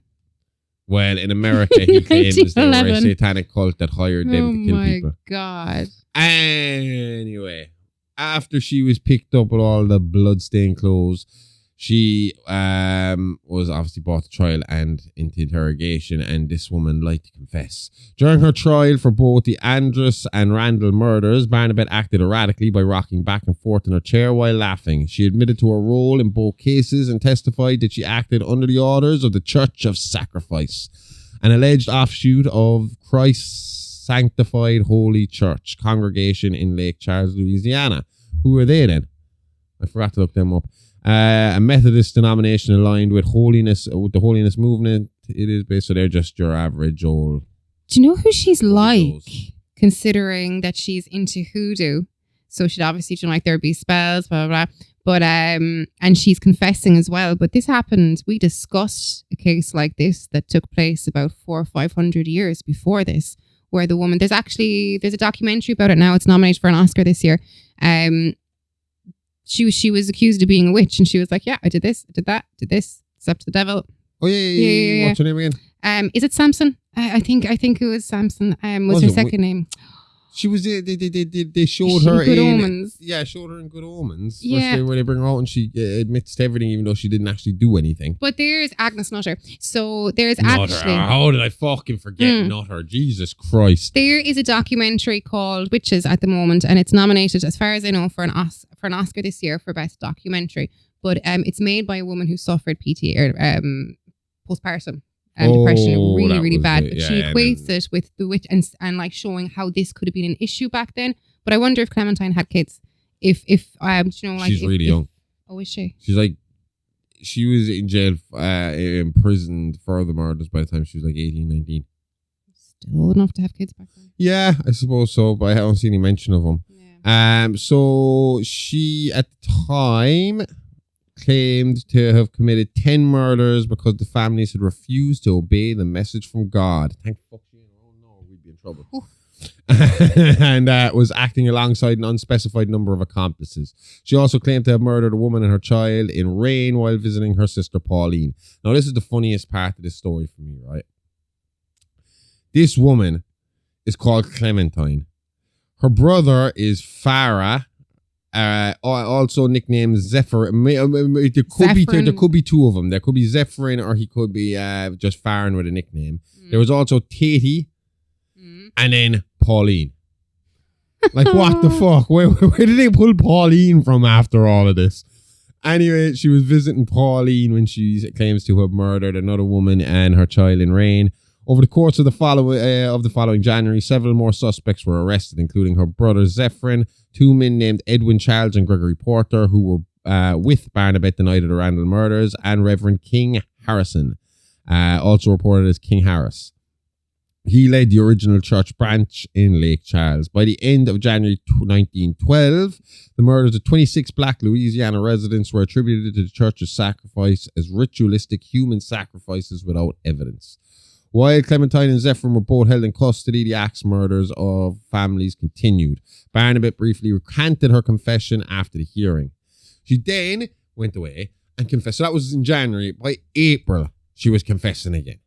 Well, in America, he claims they were a satanic cult that hired them to kill people. Oh my God. Anyway, after she was picked up with all the bloodstained clothes, she was obviously brought to trial and into interrogation, and this woman liked to confess. During her trial for both the Andrus and Randall murders, Barnabet acted erratically by rocking back and forth in her chair while laughing. She admitted to her role in both cases and testified that she acted under the orders of the Church of Sacrifice, an alleged offshoot of Christ's Sanctified Holy Church congregation in Lake Charles, Louisiana. Who are they then? I forgot to look them up. A Methodist denomination aligned with the holiness movement. It is based, so they're just your average old. Do you know who she's like? Considering that she's into hoodoo, so she'd obviously, like, there'd be spells, blah blah blah. But and she's confessing as well. But this happened. We discussed a case like this that took place about 400 or 500 years before this, where the woman. There's a documentary about it now. It's nominated for an Oscar this year. She was accused of being a witch, and she was like, yeah, I did this, I did that, did this, slept with the devil. Oh yeah. What's her name again? Is it Samson? I think it was Samson. Was her second name? She was they showed She her Good in Omens. Yeah, showed her in Good Omens. Yeah. Where they bring her out and she admits to everything, even though she didn't actually do anything. But there's Agnes Nutter. So there's Nutter. actually... How did I fucking forget Nutter? Jesus Christ. There is a documentary called Witches at the moment, and it's nominated, as far as I know, for an Oscar this year for Best Documentary. But it's made by a woman who suffered postpartum depression, really, really bad. But she equates it with the witch and like showing how this could have been an issue back then. But I wonder if Clementine had kids. If you know, like she's really young. Oh, is she? She's like, she was in jail, imprisoned for the murders by the time she was like 18, 19. Still old enough to have kids back then. Yeah, I suppose so, but I haven't seen any mention of them. Yeah. So she at the time claimed to have committed 10 murders because the families had refused to obey the message from God. Thank fuck you. Oh no, we'd be in trouble. And was acting alongside an unspecified number of accomplices. She also claimed to have murdered a woman and her child in rain while visiting her sister Pauline. Now, this is the funniest part of this story for me, right? This woman is called Clementine. Her brother is Farah, also nicknamed Zephyr. There could be two of them. There could be Zephyrin, or he could be just Farron with a nickname. There was also Tatey, and then Pauline. Like, what the fuck? Where did they pull Pauline from after all of this? Anyway, she was visiting Pauline when she claims to have murdered another woman and her child in rain. Over the course of the following January, several more suspects were arrested, including her brother Zephyrin, two men named Edwin Charles and Gregory Porter, who were with Barnabet the night of the Randall murders, and Reverend King Harrison, also reported as King Harris. He led the original church branch in Lake Charles. By the end of January 1912, the murders of 26 black Louisiana residents were attributed to the church's sacrifice as ritualistic human sacrifices without evidence. While Clementine and Zephyrin were both held in custody, the axe murders of families continued. Barnabet briefly recanted her confession after the hearing. She then went away and confessed. So that was in January. By April, she was confessing again.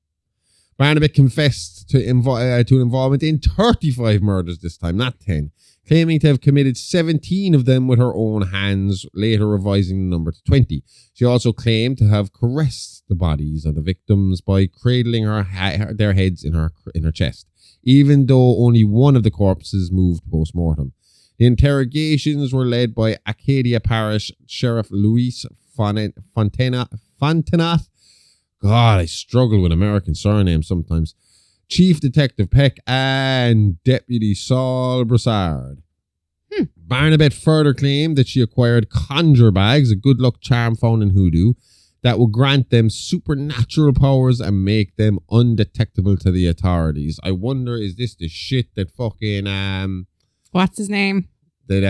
Barnabet confessed to involvement in 35 murders this time, not 10, claiming to have committed 17 of them with her own hands, later revising the number to 20. She also claimed to have caressed the bodies of the victims by cradling their heads in her chest, even though only one of the corpses moved post-mortem. The interrogations were led by Acadia Parish Sheriff Luis Fontenath. God, I struggle with American surnames sometimes. Chief Detective Peck and Deputy Saul Broussard. Barnabet further claimed that she acquired conjure bags, a good luck charm found in Hoodoo, that would grant them supernatural powers and make them undetectable to the authorities. I wonder, is this the shit that fucking what's his name? That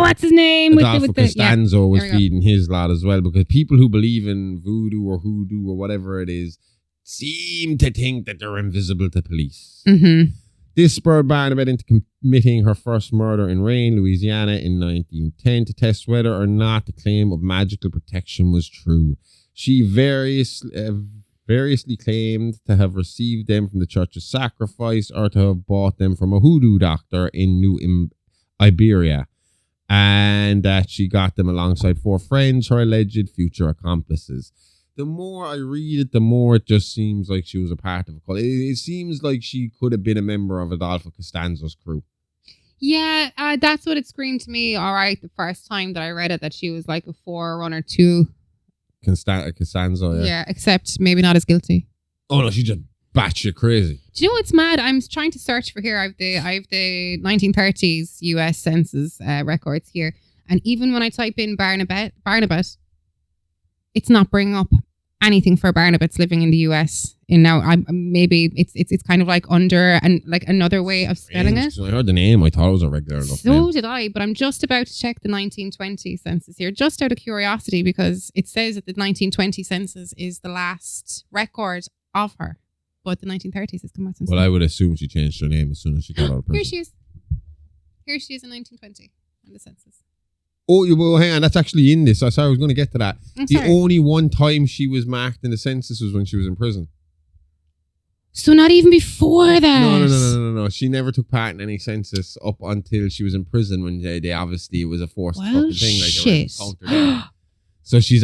what's his name? Adolfo Costanzo was feeding his lot as well, because people who believe in voodoo or hoodoo or whatever it is seem to think that they're invisible to police. Mm-hmm. This spurred Barnabet into committing her first murder in Rain, Louisiana in 1910 to test whether or not the claim of magical protection was true. She variously claimed to have received them from the church's sacrifice or to have bought them from a hoodoo doctor in New Iberia, and that she got them alongside 4 friends, her alleged future accomplices. The more I read it, the more it just seems like she was a part of a cult. It seems like she could have been a member of Adolfo Costanzo's crew. Yeah, that's what it screamed to me, all right, the first time that I read it, that she was like a forerunner to Costanzo, yeah. Yeah, except maybe not as guilty. Oh no, she's just batshit crazy. Do you know what's mad? I'm trying to search for here. I have the 1930s US Census records here. And even when I type in Barnabet, it's not bringing up anything for Barnabets living in the US. And now maybe it's kind of like under and like another way of spelling it. I heard the name. I thought it was a regular enough name. So did I, but I'm just about to check the 1920 census here, just out of curiosity, because it says that the 1920 census is the last record of her, but the 1930s has come out since. Well, I would assume she changed her name as soon as she got out of prison. Here she is in 1920 on the census. Oh, well, hang on. That's actually in this. I was going to get to that. The only one time she was marked in the census was when she was in prison. So not even before that. No. She never took part in any census up until she was in prison when they obviously, it was a forced fucking thing. Like shit. So she's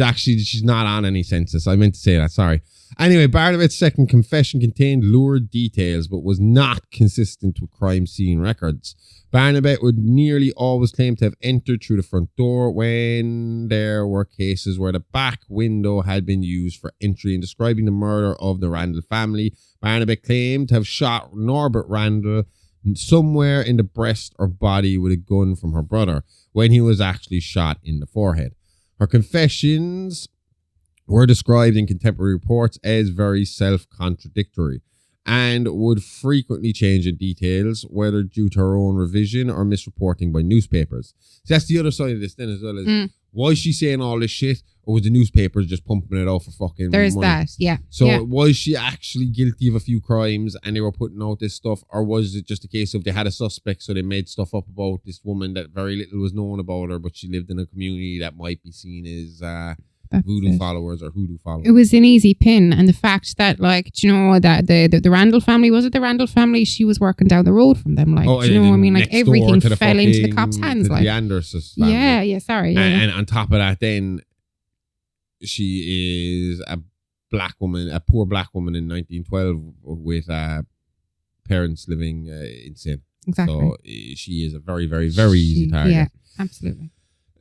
not on any census. I meant to say that, sorry. Anyway, Barnabet's second confession contained lurid details, but was not consistent with crime scene records. Barnabet would nearly always claim to have entered through the front door when there were cases where the back window had been used for entry. In describing the murder of the Randall family, Barnabet claimed to have shot Norbert Randall somewhere in the breast or body with a gun from her brother when he was actually shot in the forehead. Her confessions were described in contemporary reports as very self-contradictory and would frequently change in details, whether due to her own revision or misreporting by newspapers. So that's the other side of this then as well. Is why is she saying all this shit, or was the newspapers just pumping it out for fucking There's money? that, yeah. So was she actually guilty of a few crimes and they were putting out this stuff, or was it just a case of they had a suspect so they made stuff up about this woman that very little was known about her, but she lived in a community that might be seen as voodoo followers or hoodoo followers? It was an easy pin, and the fact that, like, do you know that the Randall family, was it the Randall family? She was working down the road from them, like, do you know what I mean? Like, everything fell into the cops' hands, like the Andersons family. And on top of that, then she is a poor black woman in 1912 with parents living in sin. Exactly. So she is a very, very, very easy target. Yeah, absolutely.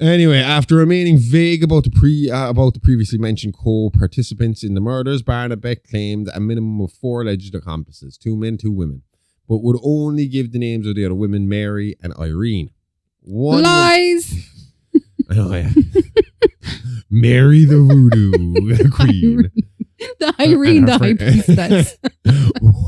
Anyway, after remaining vague about the previously mentioned co-participants in the murders, Barnabet claimed a minimum of 4 alleged accomplices, 2 men, 2 women, but would only give the names of the other women, Mary and Irene. Lies! Oh, yeah. Mary the Voodoo Queen. The Irene, the high priestess.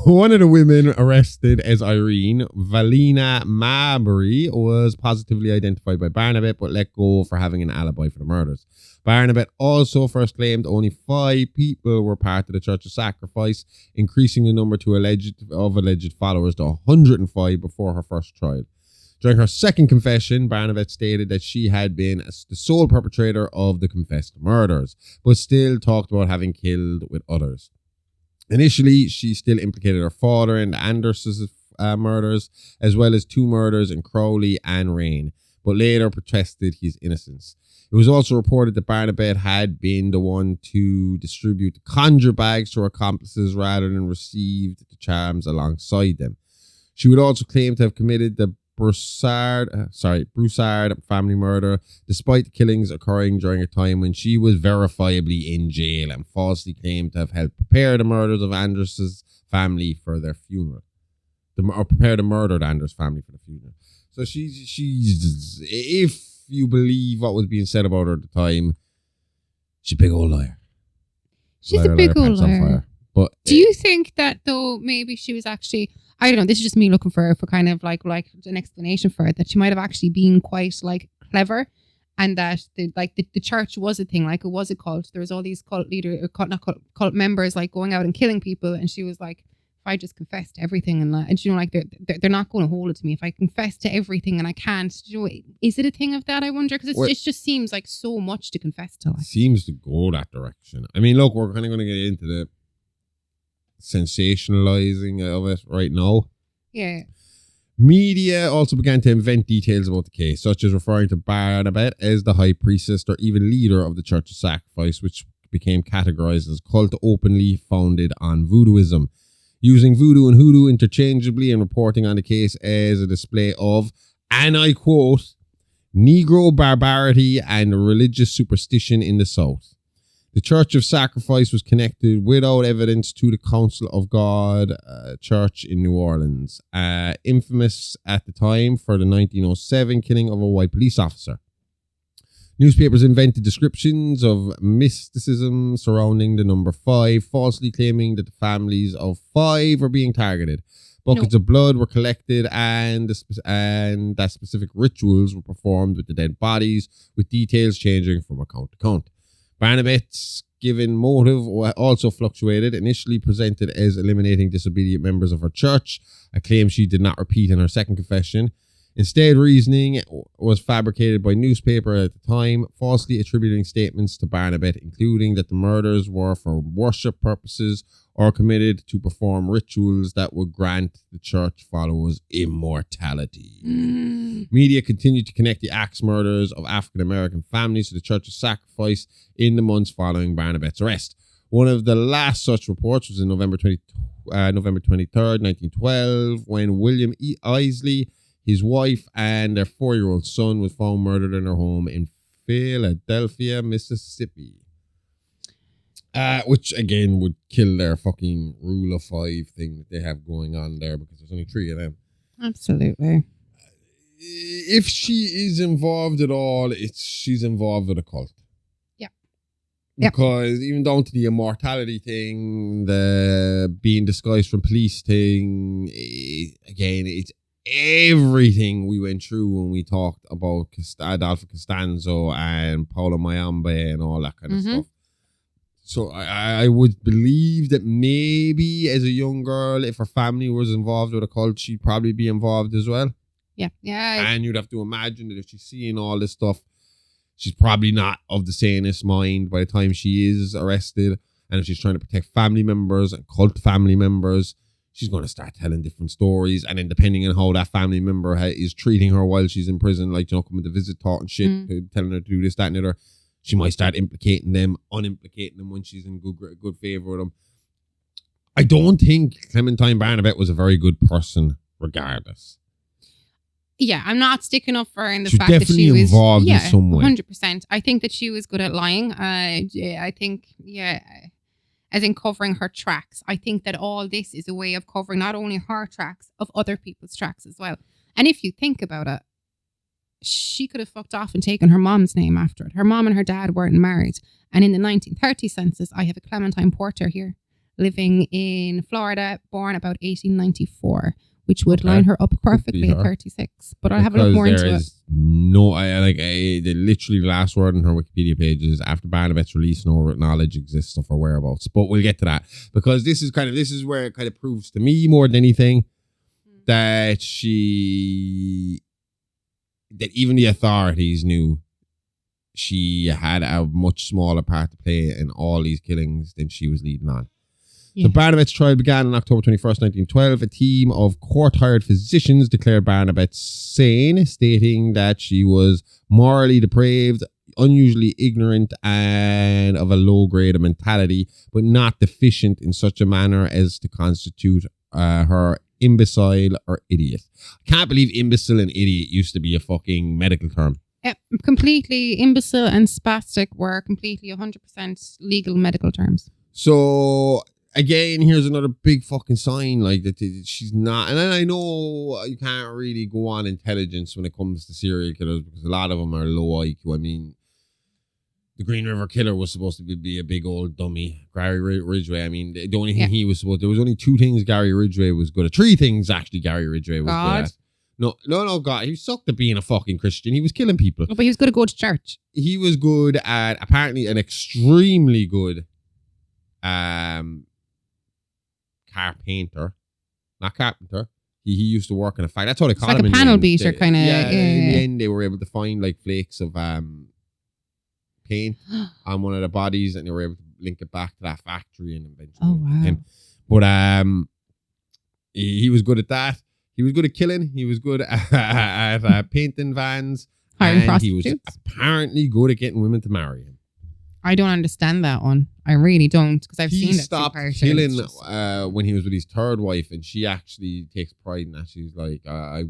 One of the women arrested as Irene, Valina Marbury, was positively identified by Barnabet but let go for having an alibi for the murders. Barnabet also first claimed only 5 people were part of the Church of Sacrifice, increasing the number to alleged followers to 105 before her first trial. During her second confession, Barnabet stated that she had been the sole perpetrator of the confessed murders, but still talked about having killed with others. Initially, she still implicated her father in the Andersons murders, as well as 2 murders in Crowley and Rain, but later protested his innocence. It was also reported that Barnabet had been the one to distribute the conjure bags to her accomplices rather than received the charms alongside them. She would also claim to have committed the Broussard family murder, despite the killings occurring during a time when she was verifiably in jail, and falsely claimed to have helped prepare the murders of Anders's family for their funeral. Prepare the murdered Anders family for the funeral. So she's if you believe what was being said about her at the time, she's a big old liar. She's a big old liar. But do you think that though maybe she was actually, I don't know, this is just me looking for kind of like an explanation for it, that she might have actually been quite like clever, and that the church was a thing, like it was a cult. There was all these cult cult members like going out and killing people, and she was like, if I just confess to everything and you know, like they're not going to hold it to me if I confess to everything and I can't. You know, is it a thing of that? I wonder, because it just seems like so much to confess to. Like. Seems to go that direction. I mean, look, we're kind of going to get into the sensationalizing of it right now. Yeah. Media also began to invent details about the case, such as referring to Barnabet as the high priestess or even leader of the Church of Sacrifice, which became categorized as a cult openly founded on voodooism, using voodoo and hoodoo interchangeably and reporting on the case as a display of, and I quote, Negro barbarity and religious superstition in the South. The Church of Sacrifice was connected without evidence to the Council of God Church in New Orleans, infamous at the time for the 1907 killing of a white police officer. Newspapers invented descriptions of mysticism surrounding the number 5, falsely claiming that the families of 5 were being targeted. Buckets of blood were collected and that specific rituals were performed with the dead bodies, with details changing from account to account. Barnabet's given motive also fluctuated, initially presented as eliminating disobedient members of her church, a claim she did not repeat in her second confession. Instead, reasoning was fabricated by newspaper at the time, falsely attributing statements to Barnabet, including that the murders were for worship purposes or committed to perform rituals that would grant the church followers immortality. Media continued to connect the axe murders of African-American families to the church's sacrifice in the months following Barnabet's arrest. One of the last such reports was in November 23rd, 1912, when William E. Isley, his wife, and their 4-year-old son was found murdered in their home in Philadelphia, Mississippi. Which, again, would kill their fucking rule of 5 thing that they have going on there, because there's only 3 of them. Absolutely. If she is involved at all, she's involved with a cult. Yeah. Because even down to the immortality thing, the being disguised from police thing, again, it's everything we went through when we talked about Adolfo Costanzo and Paolo Mayambe and all that kind of stuff. So I would believe that maybe as a young girl, if her family was involved with a cult, she'd probably be involved as well. Yeah. And you'd have to imagine that if she's seeing all this stuff, she's probably not of the sanest mind by the time she is arrested. And if she's trying to protect family members and cult family members, she's going to start telling different stories. And then depending on how that family member is treating her while she's in prison, like, you know, coming to visit, talking shit, telling her to do this, that, and the other, she might start unimplicating them when she's in good favor with them. I don't think Clementine Barnabet was a very good person, regardless. Yeah, I'm not sticking up for her in the She's fact that she was involved in some way. 100%. I think that she was good at lying. I think, as in covering her tracks. I think that all this is a way of covering not only her tracks, of other people's tracks as well. And if you think about it, she could have fucked off and taken her mom's name after it. Her mom and her dad weren't married. And in the 1930 census, I have a Clementine Porter here, living in Florida, born about 1894, which would line her up perfectly at 36. But I'll have a look more into it. The literally last word on her Wikipedia page is, after Barnabet's release, no knowledge exists of her whereabouts. But we'll get to that, because this is where it kind of proves to me more than anything that that even the authorities knew she had a much smaller part to play in all these killings than she was leading on. Yeah. So Barnabet's trial began on October 21st, 1912. A team of court-hired physicians declared Barnabet sane, stating that she was morally depraved, unusually ignorant, and of a low grade of mentality, but not deficient in such a manner as to constitute her imbecile or idiot. I can't believe imbecile and idiot used to be a fucking medical term. Yeah, completely. Imbecile and spastic were completely 100% legal medical terms. So again, here's another big fucking sign, like, that she's not. And I know you can't really go on intelligence when it comes to serial killers, because a lot of them are low IQ. I mean, the Green River Killer was supposed to be a big old dummy. Gary Ridgway. I mean, the only thing he was supposed. There was only 2 things Gary Ridgway was good at. 3 things actually Gary Ridgway was good at. No, God. He sucked at being a fucking Christian. He was killing people. But he was good at going to church. He was good at, apparently, an extremely good carpenter. Not carpenter. He used to work in a factory. That's how they call him. Like a panel beater kind of. Yeah, in the end, they were able to find like flakes of paint on one of the bodies, and they were able to link it back to that factory and eventually him. But he was good at that. He was good at killing. He was good at painting vans. And he was apparently good at getting women to marry him. I don't understand that one. I really don't, because I've seen it. He stopped killing when he was with his 3rd wife, and she actually takes pride in that. She's like, I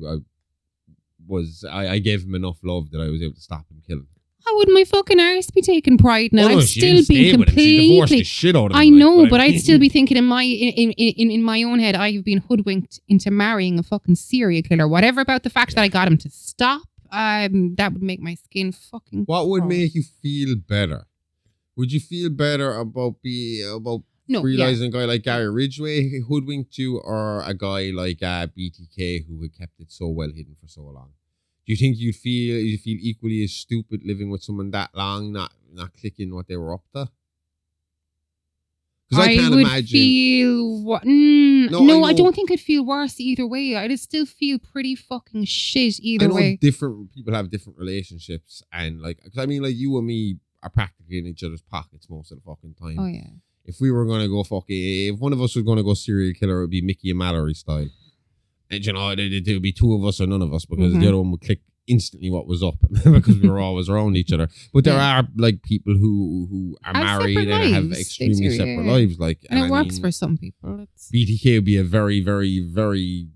gave him enough love that I was able to stop him killing. How would my fucking arse be taking pride in it? I'd still be completely. She divorced the shit out of him. I know, but I'd still be thinking in my own head, I have been hoodwinked into marrying a fucking serial killer. Whatever about the fact that I got him to stop, that would make my skin fucking. What would make you feel better? Would you feel better about realizing a guy like Gary Ridgway hoodwinked you, or a guy like BTK who had kept it so well hidden for so long? Do you think you'd feel equally as stupid living with someone that long, not clicking what they were up to? Because I can't would imagine. feel what? I don't think I'd feel worse either way. I'd still feel pretty fucking shit either way. Different people have different relationships, and like, because I mean, like you and me are practically in each other's pockets most of the fucking time. Oh yeah. If we were gonna go if one of us was gonna go serial killer, it would be Mickey and Mallory style, and it would be two of us or none of us, because the other one would click instantly what was up because we were always around each other. But there are like people who are married and have extremely separate lives, like, and it works for some people. BTK would be a very, very, very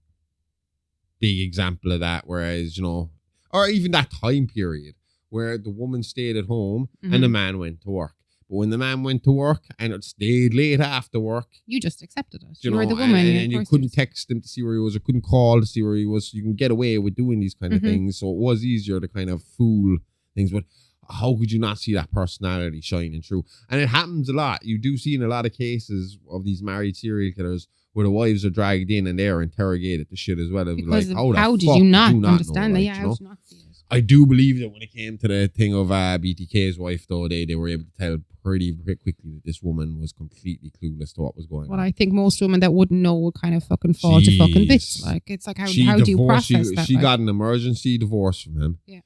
big example of that. Whereas, or even that time period where the woman stayed at home and the man went to work. But when the man went to work and it stayed late after work, you just accepted it. You were the woman, and you couldn't text him to see where he was, or couldn't call to see where he was. You can get away with doing these kind of things, so it was easier to kind of fool things. But how could you not see that personality shining through? And it happens a lot. You do see in a lot of cases of these married serial killers where the wives are dragged in and they're interrogated to shit as well. Because like, how did you not understand that? Yeah, how did you not see it? I do believe that when it came to the thing of BTK's wife, though, they were able to tell pretty quickly that this woman was completely clueless to what was going on. Well, I think most women that wouldn't know would kind of fucking fall to fucking bits. Like, it's like, how do you process that? She got an emergency divorce from him. Yeah.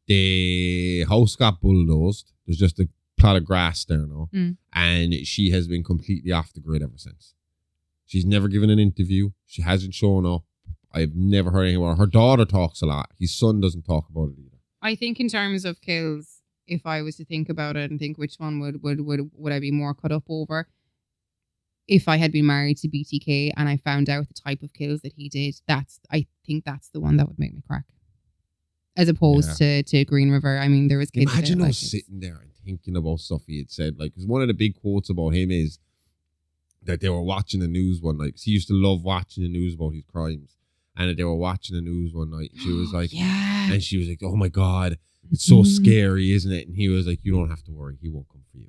The house got bulldozed. There's just a plot of grass there now. And she has been completely off the grid ever since. She's never given an interview. She hasn't shown up. I've never heard anything about her. Her daughter talks a lot. His son doesn't talk about it either. I think in terms of kills, if I was to think about it and think which one would I be more cut up over, if I had been married to BTK and I found out the type of kills that he did, I think that's the one that would make me crack. As opposed to Green River. I mean, there was kids. Imagine us sitting there and thinking about stuff he had said. Like, because one of the big quotes about him is that they were watching the news one night. He used to love watching the news about his crimes. And that they were watching the news one night. She was like, and she was like, oh my God, it's so scary, isn't it? And he was like, you don't have to worry. He won't come for you.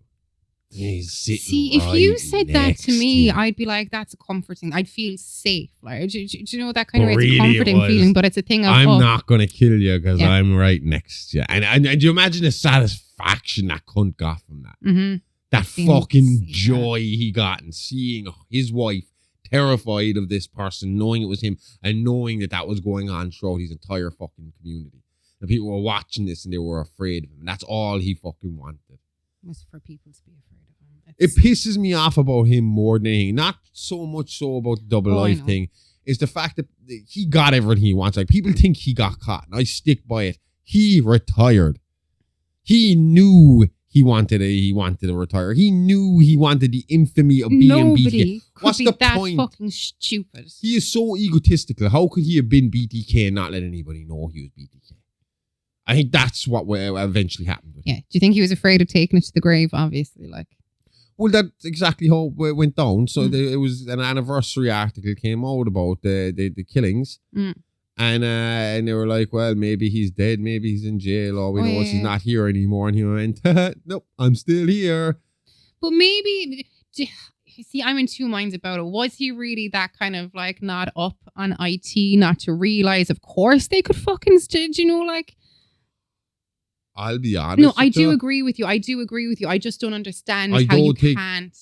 And he's sitting if you said that to me, I'd be like, that's a comforting. I'd feel safe. Like, do you know that kind of it's a comforting feeling? But it's a thing of, I'm not going to kill you because I'm right next to you. And do you imagine the satisfaction that cunt got from that? That fucking joy he got in seeing his wife terrified of this person, knowing it was him, and knowing that was going on throughout his entire fucking community. And people were watching this and they were afraid of him. And that's all he fucking wanted. It was for people to be afraid of him. It pisses me off about him more than anything. Not so much so about the double life thing. It's the fact that he got everything he wants. Like, people think he got caught, and I stick by it. He retired. He knew he wanted to retire. He knew he wanted the infamy of being BTK. What's the point? Fucking stupid. He is so egotistical. How could he have been BTK and not let anybody know he was BTK? I think that's what eventually happened. Yeah. Do you think he was afraid of taking it to the grave? Obviously, like. Well, that's exactly how it went down. So it was an anniversary article came out about the killings. And they were like, well, maybe he's dead, maybe he's in jail, all we know is he's not here anymore. And he went, nope, I'm still here. But maybe, see, I'm in two minds about it. Was he really that kind of like not up on IT, not to realize, of course, they could fucking, like. I'll be honest. No, I do agree with you. I I just don't understand how you can't.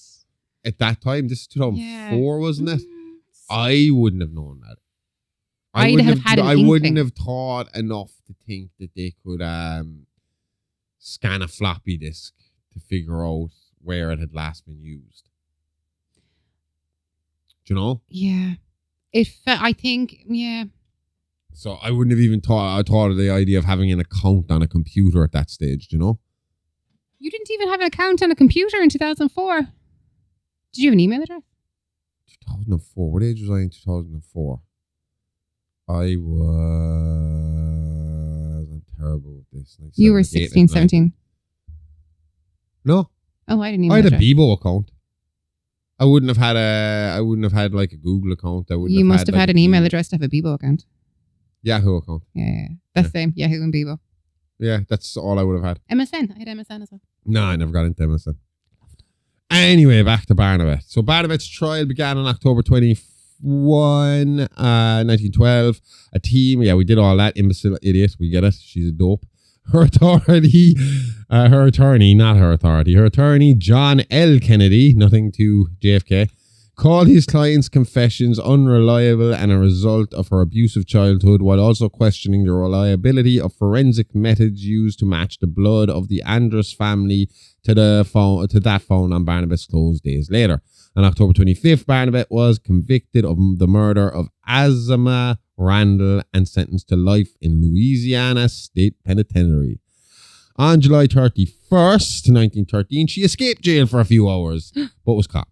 At that time, this is 2004, wasn't it? I wouldn't have known that. I wouldn't have thought enough to think that they could scan a floppy disk to figure out where it had last been used. Do you know? Yeah. I think. So I wouldn't have even thought of the idea of having an account on a computer at that stage, do you know? You didn't even have an account on a computer in 2004. Did you have an email address? 2004. What age was I in 2004? I'm terrible with this. Like you were 16, 17. No. Oh, I didn't even. I had a Bebo account. I wouldn't have had like a Google account. You must have had an email address to have a Bebo account. Yahoo account. Yeah. That's the same. Yahoo and Bebo. Yeah, that's all I would have had. MSN. I had MSN as well. No, I never got into MSN. Anyway, back to Barnabet. So Barnabet's trial began on October 21, 1912. A team, we did all that. Imbecile idiot, we get it. She's a dope. Her attorney, John L. Kennedy, nothing to JFK, called his client's confessions unreliable and a result of her abusive childhood, while also questioning the reliability of forensic methods used to match the blood of the Andrus family to that found on Barnabet's clothes days later. On October 25th, Barnabet was convicted of the murder of Azama Randall and sentenced to life in Louisiana State Penitentiary. On July 31st, 1913, she escaped jail for a few hours, but was caught.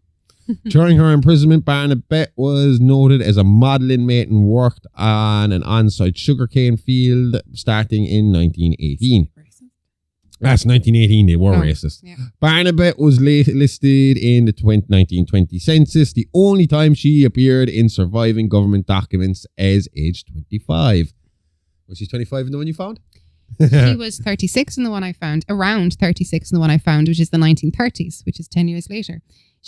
During her imprisonment, Barnabet was noted as a model inmate and worked on an on-site sugarcane field starting in 1918. That's 1918, they were racist. Yeah. Barnabet was listed in the 1920 census, the only time she appeared in surviving government documents as age 25. Was she 25 in the one you found? She was 36 in the one I found, around 36 in the one I found, which is the 1930s, which is 10 years later.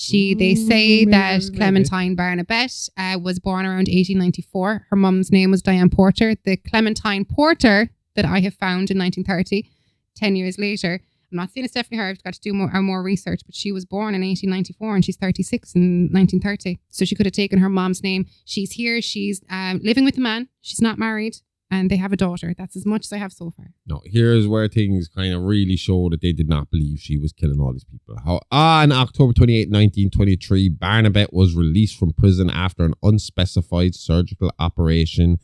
They say that Clementine Barnabet was born around 1894. Her mum's name was Diane Porter. The Clementine Porter that I have found in 1930, 10 years later, I'm not saying it's definitely her. I've got to do more research, but she was born in 1894 and she's 36 in 1930. So she could have taken her mom's name. She's here. She's living with a man. She's not married. And they have a daughter. That's as much as I have so far. No, here's where things kind of really show that they did not believe she was killing all these people. On October 28, 1923, Barnabet was released from prison after an unspecified surgical operation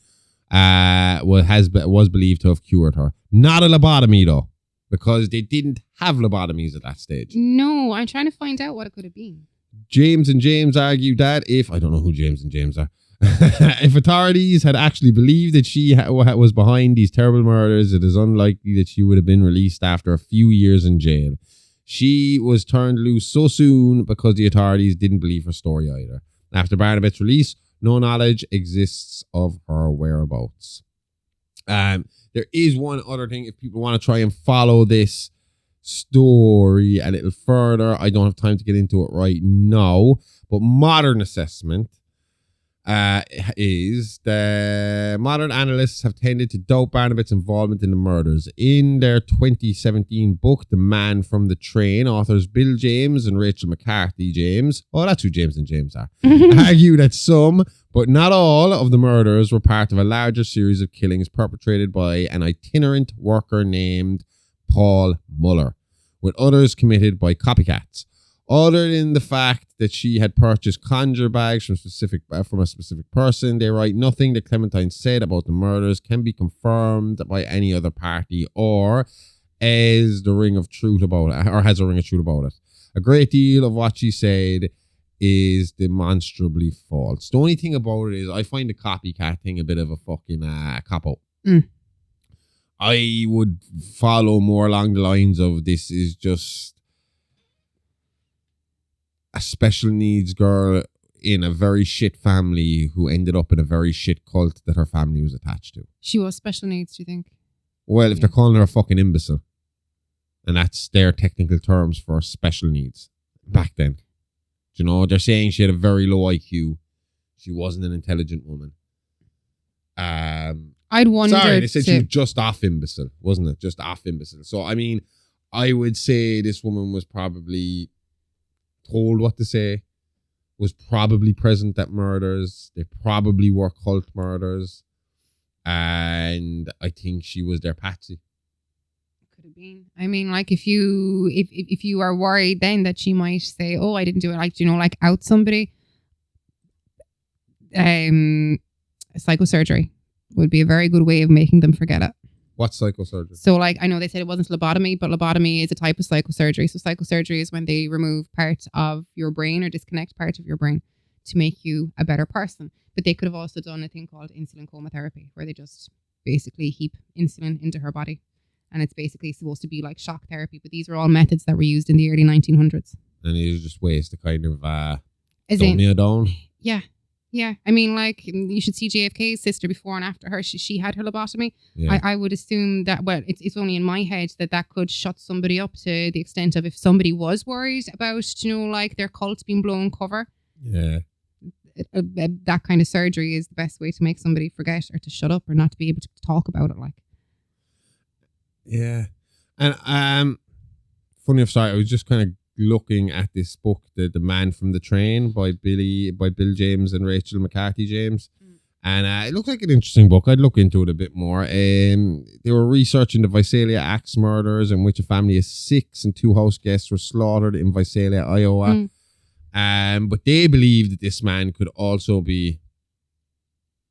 was believed to have cured her. Not a lobotomy, though, because they didn't have lobotomies at that stage. No, I'm trying to find out what it could have been. James and James argued that I don't know who James and James are. If authorities had actually believed that she was behind these terrible murders, it is unlikely that she would have been released after a few years in jail. She was turned loose so soon because the authorities didn't believe her story either. After Barnabet's release, no knowledge exists of her whereabouts. There is one other thing, if people want to try and follow this story a little further. I don't have time to get into it right now, but modern assessment is that modern analysts have tended to doubt Barnabet's involvement in the murders. In their 2017 book, The Man from the Train, authors Bill James and Rachel McCarthy James, that's who James and James are, argue that some, but not all, of the murders were part of a larger series of killings perpetrated by an itinerant worker named Paul Muller, with others committed by copycats. Other than the fact that she had purchased conjure bags from a specific person, they write nothing that Clementine said about the murders can be confirmed by any other party or has a ring of truth about it. A great deal of what she said is demonstrably false. The only thing about it is I find the copycat thing a bit of a fucking cop-out. I would follow more along the lines of this is just a special needs girl in a very shit family who ended up in a very shit cult that her family was attached to. She was special needs, do you think? Well, if they're calling her a fucking imbecile, and that's their technical terms for special needs back then. You know, they're saying she had a very low IQ. She wasn't an intelligent woman. I'd wonder. Sorry, they said she was just off imbecile, wasn't it? Just off imbecile. So, I mean, I would say this woman was probably told what to say, was probably present at murders. They probably were cult murders. And I think she was their patsy. Could have been. I mean, like if you are worried then that she might say, oh, I didn't do it, like, you know, like out somebody, psychosurgery would be a very good way of making them forget it. What psychosurgery? So, like, I know they said it wasn't lobotomy, but lobotomy is a type of psychosurgery. So psychosurgery is when they remove part of your brain or disconnect part of your brain to make you a better person. But they could have also done a thing called insulin coma therapy, where they just basically heap insulin into her body. And it's basically supposed to be like shock therapy. But these were all methods that were used in the early 1900s. And these are just ways to kind of dumb you down. Yeah. Yeah, I mean, like, you should see JFK's sister before and after her. She had her lobotomy. Yeah. I would assume that, well, it's only in my head that could shut somebody up to the extent of if somebody was worried about, you know, like their cult being blown cover. Yeah. That kind of surgery is the best way to make somebody forget or to shut up or not to be able to talk about it, like. Yeah. And funny enough, sorry, I was just kind of looking at this book, The Man from the Train by Bill James and Rachel McCarthy James. And it looked like an interesting book. I'd look into it a bit more. They were researching the Visalia Axe murders, in which a family of 6 and 2 house guests were slaughtered in Visalia, Iowa. But they believe that this man could also be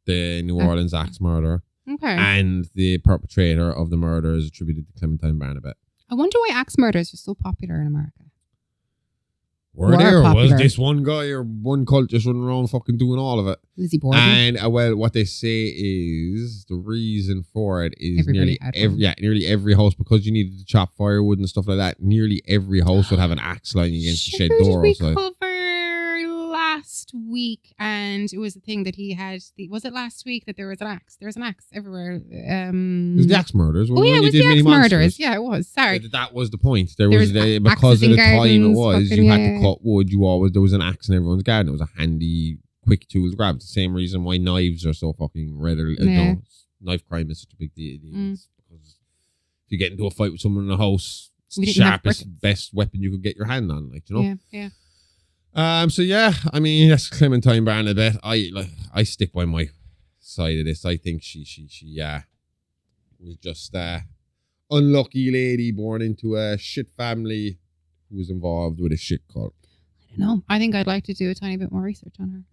the New Orleans axe murderer. Okay. And the perpetrator of the murder is attributed to Clementine Barnabet. I wonder why axe murders are so popular in America. Were there? Or was this one guy or one cult just running around fucking doing all of it? Is he bored? And well, what they say is the reason for it is nearly every house, because you needed to chop firewood and stuff like that. Nearly every house would have an axe lying against the shed door. We cover last week, and it was the thing that he had. Was it last week that there was an axe? There was an axe everywhere. It was the axe murders. It was the axe murders. Yeah, it was. Sorry, that was the point. There was because of the time it was. You had to cut wood. There was an axe in everyone's garden. It was a handy, quick tool to grab. It's the same reason why knives are so fucking readily. Knife crime is such a big deal. Because if you get into a fight with someone in the house, it's the sharpest, best weapon you could get your hand on. Like, you know. Yeah. So yeah, I mean, that's Clementine Barnabet. I stick by my side of this. I think she was just unlucky lady born into a shit family who was involved with a shit cult. I don't know. I think I'd like to do a tiny bit more research on her.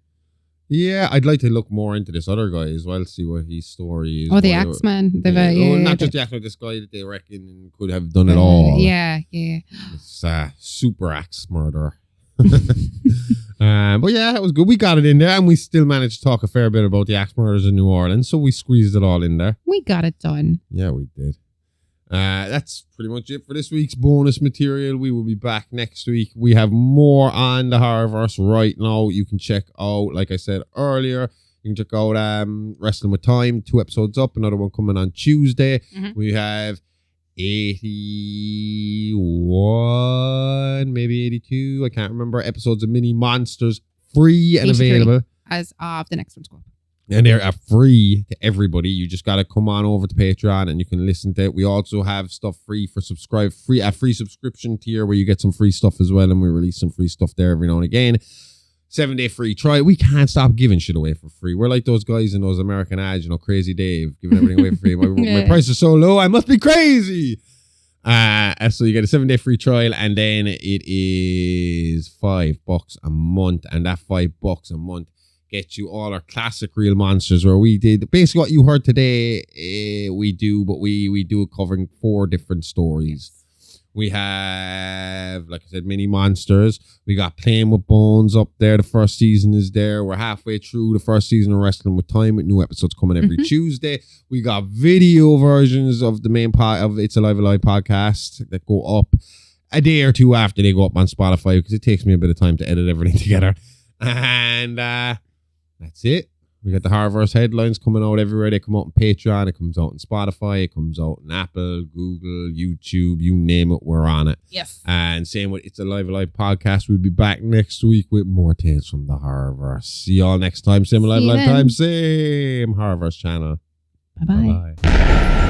Yeah, I'd like to look more into this other guy as well, see what his story is. Oh, the Axeman. Not just the Axeman, this guy that they reckon could have done it all. Yeah. This super axe murderer. But yeah, it was good. We got it in there, and we still managed to talk a fair bit about the axe murders in New Orleans, so we squeezed it all in there. We got it done. Yeah, we did. That's pretty much it for this week's bonus material. We will be back next week. We have more on the Horrorverse right now. You can check out, like I said earlier, you can check out Wrestling with Time, 2 episodes up, another one coming on Tuesday. We have 81, maybe 82, I can't remember, episodes of Mini Monsters, free and available. As of the next one's go up. And they're free to everybody. You just got to come on over to Patreon and you can listen to it. We also have stuff free for a free subscription tier where you get some free stuff as well. And we release some free stuff there every now and again. 7-day free trial. We can't stop giving shit away for free. We're like those guys in those American ads, Crazy Dave, giving everything away for free. My price is so low, I must be crazy. So you get a 7-day free trial, and then it is $5 a month. And that $5 a month gets you all our classic Real Monsters, where we did basically what you heard today. We do it covering 4 different stories. We have, like I said, Mini Monsters. We got Playing with Bones up there. The first season is there. We're halfway through the first season of Wrestling with Time, with new episodes coming every Tuesday. We got video versions of the main part of It's Alive podcast that go up a day or 2 after they go up on Spotify, because it takes me a bit of time to edit everything together. And that's it. We got the Horrorverse headlines coming out everywhere. They come out on Patreon. It comes out on Spotify. It comes out on Apple, Google, YouTube. You name it, we're on it. Yes. And same with It's a Live podcast. We'll be back next week with more tales from the Horrorverse. See y'all next time. Same Live time. Same Horrorverse channel. Bye-bye. Bye-bye.